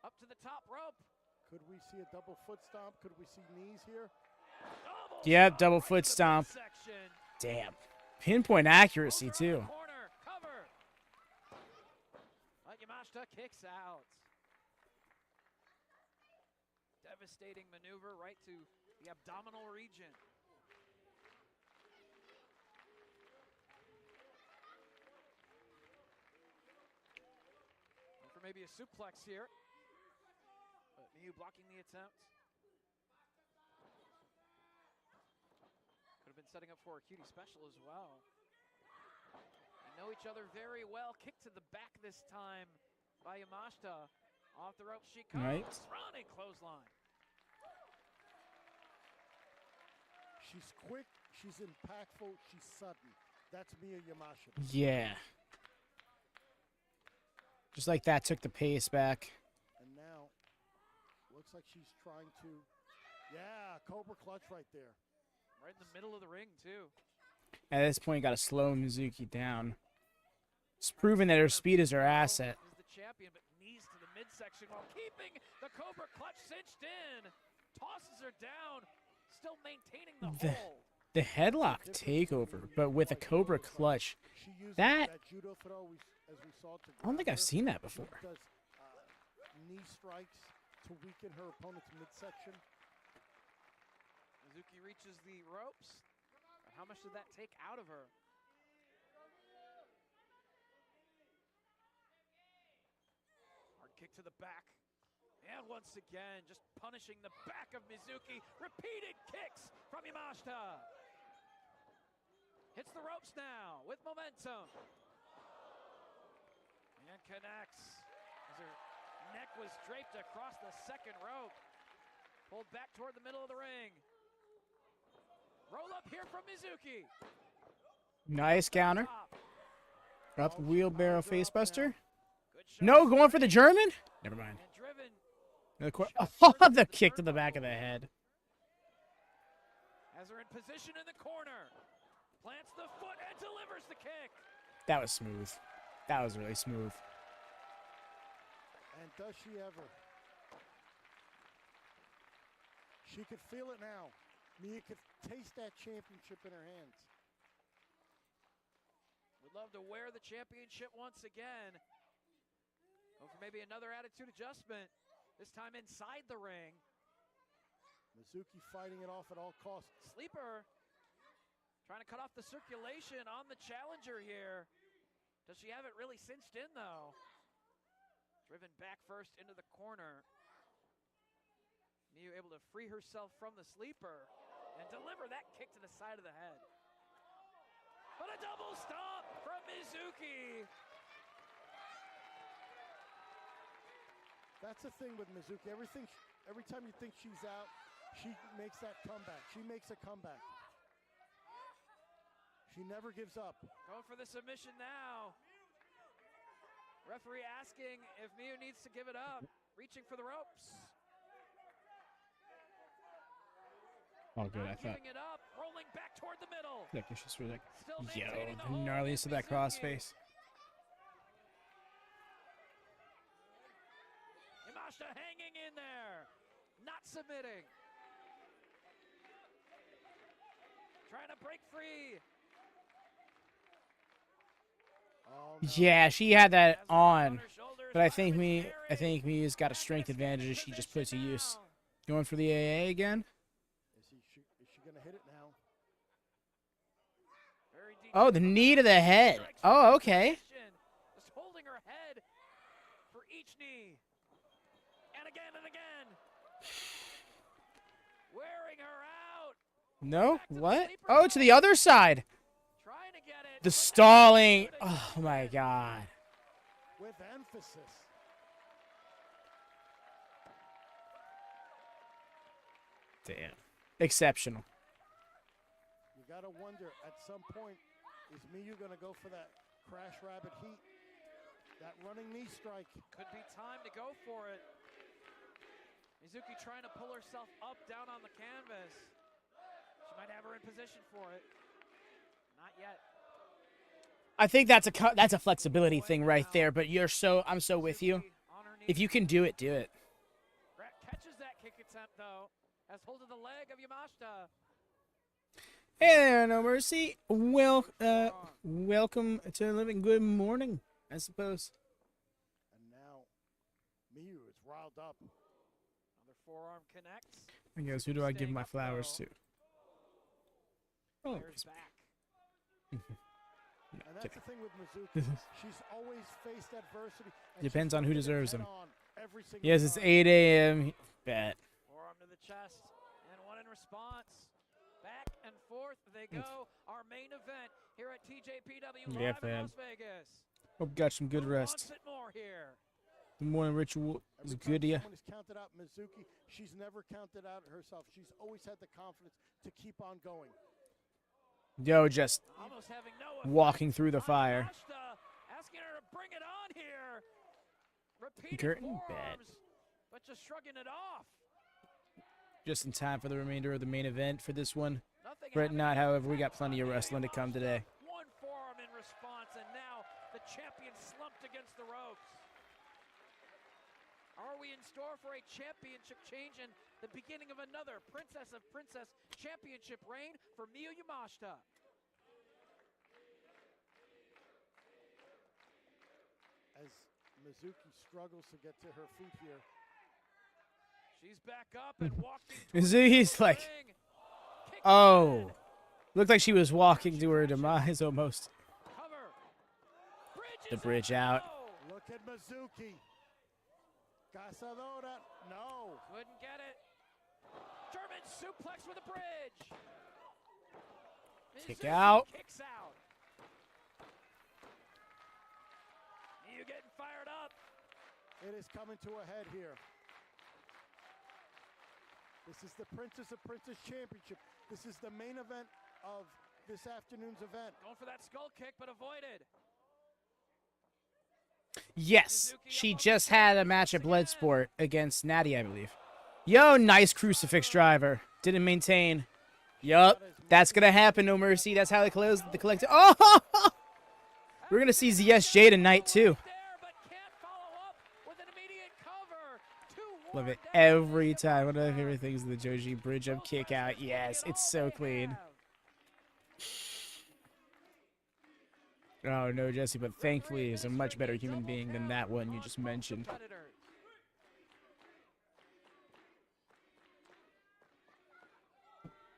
up to the top rope. Could we see a double foot stomp? Could we see knees here? Yep, double right foot to the stomp. midsection. Damn. Pinpoint accuracy, Over on too. the corner, cover. But Yamashita kicks out. Devastating maneuver right to the abdominal region. maybe a suplex here. But Miyu blocking the attempt. Could have been setting up for a cutie special as well. They know each other very well. Kick to the back this time by Yamashita. Off the ropes she comes. Right. Running clothesline. She's quick, she's impactful, she's sudden. That's Miyu Yamashita. Yeah. Just like that, took the pace back. And now, looks like she's trying to, yeah, Cobra Clutch right there. Right in the middle of the ring, too. At this point, got to slow Mizuki down. It's proven that her speed is her asset. Is the champion, but knees to the midsection while keeping the Cobra Clutch cinched in. Tosses her down, still maintaining the hold. The headlock takeover, but with a Cobra Clutch. She used That, judo throw as we saw to I don't think I've seen that before. She does knee strikes to weaken her opponent's midsection. Suzuki reaches the ropes. How much did that take out of her? Hard kick to the back. And once again, just punishing the back of Mizuki. Repeated kicks from Yamashita. Hits the ropes now with momentum. And connects. As her neck was draped across the second rope. Pulled back toward the middle of the ring. Roll up here from Mizuki. Nice counter. Drop the wheelbarrow facebuster. Good shot. No, going for the German? Never mind. And driven. Oh, the kick to the back of the head. Has her in position in the corner. Plants the foot and delivers the kick. That was smooth. That was really smooth. And does she ever? She could feel it now. Miyu could taste that championship in her hands. Would love to wear the championship once again. Go for maybe another attitude adjustment. This time inside the ring. Mizuki fighting it off at all costs. Sleeper. Trying to cut off the circulation on the challenger here. Does she have it really cinched in though? Driven back first into the corner. Miyu able to free herself from the sleeper and deliver that kick to the side of the head. But a double stomp from Mizuki. That's the thing with Mizuki. Every time you think she's out, she makes that comeback. She makes a comeback. She never gives up. Going for the submission now. Referee asking if Miyu needs to give it up. Reaching for the ropes. Oh, good. I Not thought. giving it up. Rolling back toward the middle. Like, it's just really like, Still yo, maintaining the the hold gnarliest is of that Mizuki. crossface. Yamashita hanging in there. Not submitting. Trying to break free. Oh, no. Yeah, she had that Has her on, her shoulders, but I think finally Miyu's got a carried. strength advantage that she just put to Submission use. now. Going for the AA again. Is she going to hit it now? Very deep Oh, the knee to the head. strikes Oh, from okay. position. Just holding her head for each knee. And again. Wearing her out. No? Back to the What? sleeper Oh, to the hold. other side. Trying to get it. The but stalling. not good Oh, my God. With emphasis. Damn. Exceptional. You got to wonder, at some point, is Miyu going to go for that crash rabbit heat? That running knee strike. Could be time to go for it. Mizuki trying to pull herself up, down on the canvas. She might have her in position for it. Not yet. I think that's a flexibility thing right there, but I'm so with you. Suzuki on her If knee. you can do it, do it. Catches that kick attempt though. Has hold of the leg of Yamashita. Hey there, No Mercy. Welcome to living. Good morning, I suppose. And now, Miyu is riled up. Another forearm connects. I guess, who do I give Staying my up, flowers though. to? Oh, Fires back. And that's the thing with Mizuki. She's always faced adversity. and Depends she's on who looked at it deserves them. head-on every single Yes, it's time. 8 a.m. Bet. Forearm to the chest, and one in response. Back and forth they go. Our main event here at TJPW Yeah, live in fam. Las Vegas. Hope you got some good Who rest. wants it more here? The morning ritual is Every good to time you. someone is counted out Mizuki, she's never counted out herself. She's always had the confidence to keep on going. Yo, just Almost having no walking through the effect fire. on Yamashita, asking her to bring it on here. Repeating Curtain bet. forearms, but just shrugging it off. Just in time for the remainder of the main event for this one. Nothing Brett happening. not, however, we got plenty of wrestling to come today. One forearm in response, and now the champion slumped against the ropes. Are we in store for a championship change and the beginning of another Princess of Princess championship reign for Miyu Yamashita? As Mizuki struggles to get to her feet here. She's back up and walking. Mizuki's like, oh. Looked like she was walking to her demise almost. Cover. The bridge out. Look at Mizuki. Cazadora. No. Couldn't get it. German suplex with a bridge. Kick Mizuki out. Kicks out. Miyu getting fired up. It is coming to a head here. This is the Princess of Princess Championship. This is the main event of this afternoon's event. Going for that skull kick, but avoided. Yes, she just had a match at Bloodsport against Natty, I believe. Yo, nice crucifix driver. Didn't maintain. Yup, that's going to happen, No Mercy. That's how they close the collective. Oh! We're going to see ZSJ tonight, too. There, but can't follow up with an immediate cover. Two Love it worn down. every time. One of my favorite things is the Joji bridge up kick out. Yes, it's so clean. Oh, no, Jesse, but thankfully he's a much better human being than that one you just mentioned. Competitors.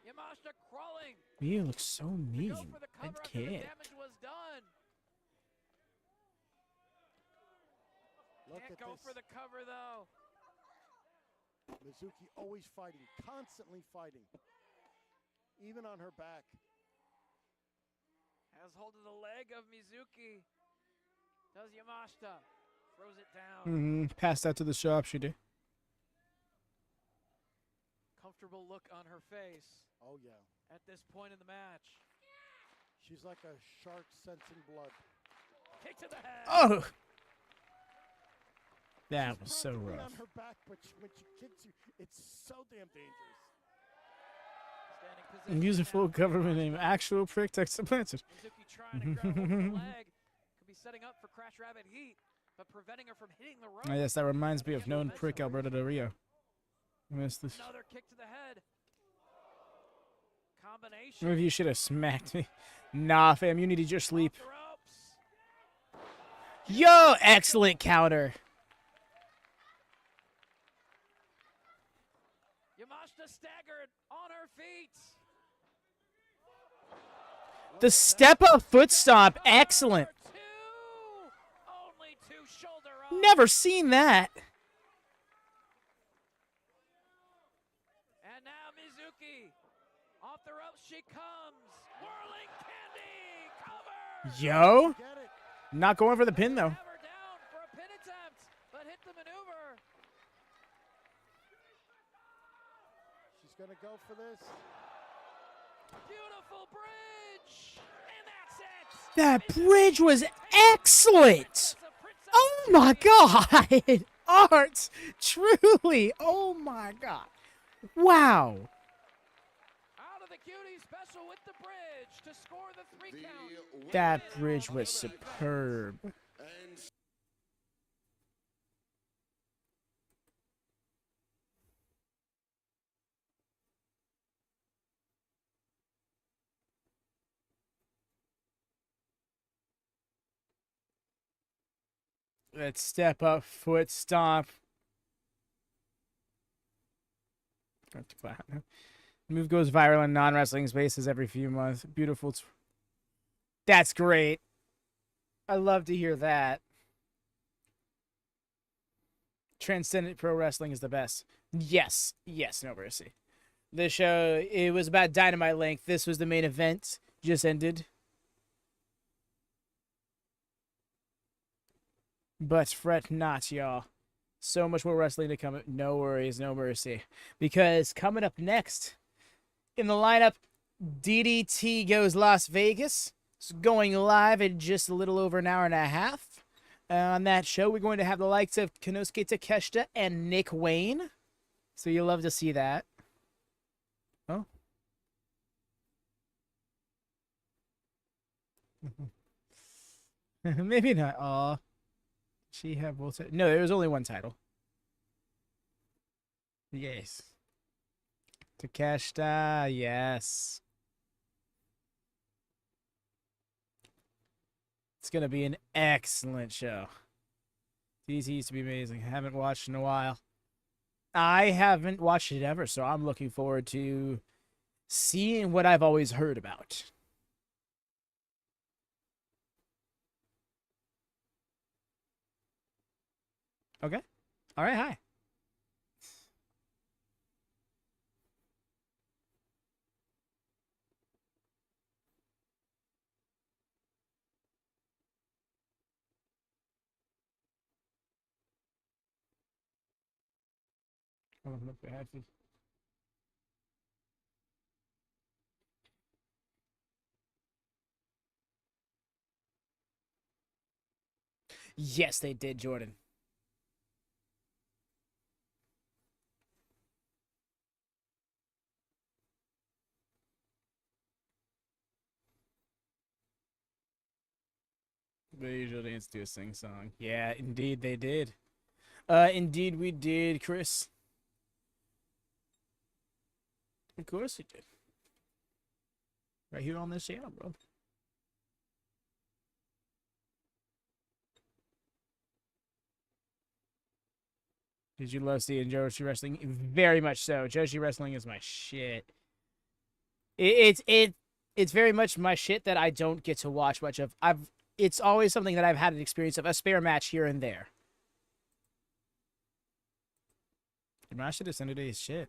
Yamashita crawling. You look so To mean. go for the I cover after the can't. damage was done. Look Can't at go this. for the cover though. Mizuki always fighting, constantly fighting. Even on her back. Has hold of the leg of Mizuki. Does Yamashita. Throws it down. Passed out to the sharpshooter. Comfortable look on her face Oh, yeah. at this point in the match. She's like a shark sensing blood. Kick to the head. Oh! That She's was so practically rough. on her back, but when she kicks you, it's so damn dangerous. Standing position Use a now full for government name. Yamashita. Actual prick text planted. Mizuki trying to grab hold of the leg. Could be setting up for Crash Rabbit Heat, but preventing her from hitting the rope. Oh, yes, that reminds me of known prick Alberto Del Rio. I missed this. Another kick to the head. Combination. Maybe you should have smacked me. Nah, fam, you needed your sleep. Off the ropes. Yo, excellent counter. Yamashita staggered on her feet. The step up foot stomp, excellent. Number two. Only two shoulder up. Never seen that. And now Mizuki. Off the ropes she comes. Whirling candy. Cover. Yo, Get it. not going for the pin though. Have her down for a pin attempt, but hit the maneuver. She's going to go for this. Beautiful bridge. And that's it. That bridge was excellent. Princess of Princess Oh my god. Art, truly. Oh my god. Wow. Out of the cutie special with the bridge to score the 3 The count. winner That bridge of was the event, superb. and That step up foot stomp. Move goes viral in non-wrestling spaces every few months. Beautiful. That's great. I love to hear that. Transcendent Pro Wrestling is the best. Yes, no mercy. The show, it was about Dynamite length. This was the main event. Just ended. But fret not, y'all. So much more wrestling to come. No worries, no mercy. Because coming up next in the lineup, DDT goes Las Vegas. It's going live in just a little over an hour and a half. On that show, we're going to have the likes of Konosuke Takeshita and Nick Wayne. So you'll love to see that. Oh. Maybe not. Aw. She have both. No, there was only one title. Yes. Takeshita, yes. It's going to be an excellent show. These used to be amazing. I haven't watched in a while. I haven't watched it ever, so I'm looking forward to seeing what I've always heard about. Okay. All right, hi. Oh, look bad. Yes, they did, Jordan. They usually dance to a sing song. Yeah, indeed they did. Indeed we did, Chris. Of course we did. Right here on this channel, bro. Did you love seeing Joshi wrestling? Very much so. Joshi wrestling is my shit. It's very much my shit that I don't get to watch much of. It's always something that I've had an experience of, a spare match here and there. Masha descended his shit.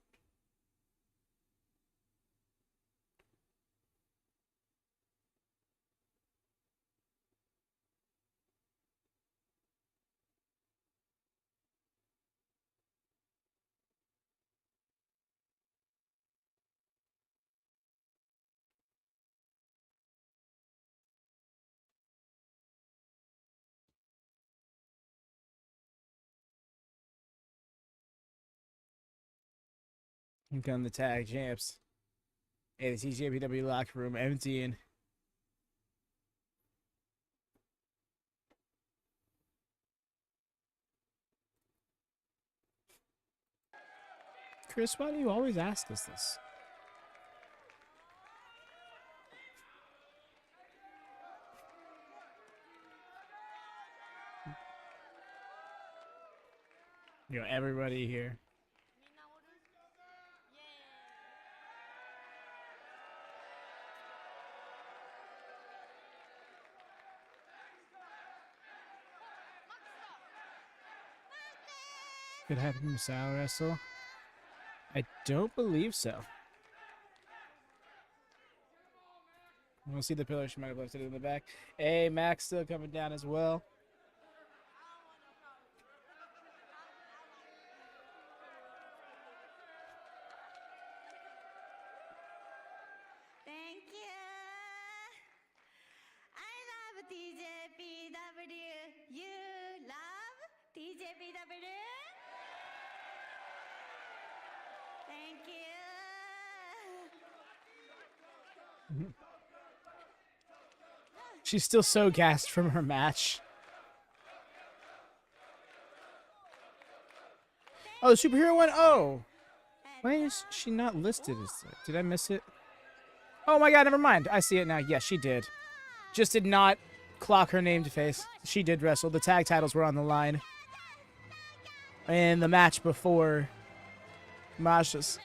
Here come the tag champs. Hey, the TJPW locker room emptying. Chris, why do you always ask us this? You know, everybody here. Could have Misao wrestle? I don't believe so. We'll see the pillar. She might have left it in the back. Hey, Max still coming down as well. Thank you. I love TJPW. You love TJPW? Thank you. She's still so gassed from her match. Oh, the superhero one? Oh. Why is she not listed as that? Did I miss it? Oh my god, never mind. I see it now. Yes, she did. Just did not clock her name to face. She did wrestle. The tag titles were on the line. In the match before Masha's.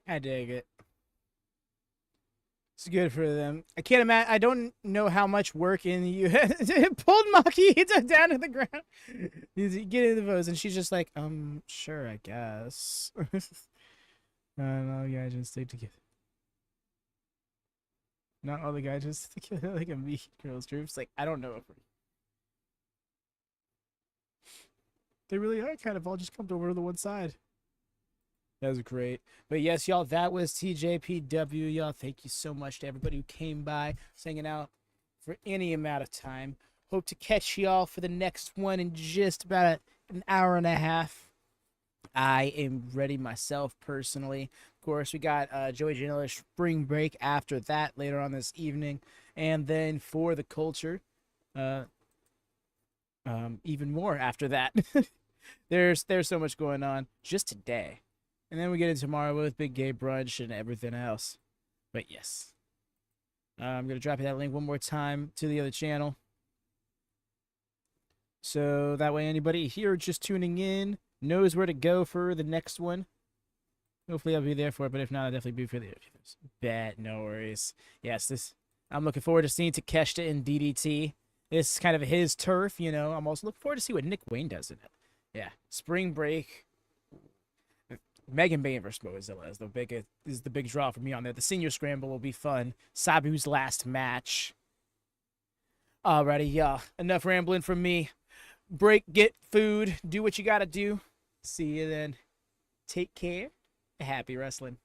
I dig it. It's good for them. I can't imagine. I don't know how much work in you pulled Maki down to the ground. He's getting the votes, and she's just like, sure, I guess. Not all the guys just stick together. Not all the guys just stick together like a meat girls troops. Like, I don't know if they really are kind of all just come over to the one side. That was great. But yes, y'all, that was TJPW. Y'all, thank you so much to everybody who came by, hanging out for any amount of time. Hope to catch y'all for the next one in just about an hour and a half. I am ready myself personally. Of course, we got Joey Janela's spring break after that later on this evening. And then for the culture, even more after that. There's so much going on just today. And then we get into tomorrow with Big Gay Brunch and everything else. But yes. I'm going to drop you that link one more time to the other channel. So that way anybody here just tuning in knows where to go for the next one. Hopefully I'll be there for it, but if not, I'll definitely be for the others. Bet, no worries. Yes, I'm looking forward to seeing Takeshita in DDT. This is kind of his turf, you know. I'm also looking forward to see what Nick Wayne does in it. Yeah, spring break. Megan Bain versus Mozilla is the big draw for me on there. The senior scramble will be fun. Sabu's last match. Alrighty, y'all. Enough rambling from me. Break, get food, do what you gotta do. See you then. Take care. Happy wrestling.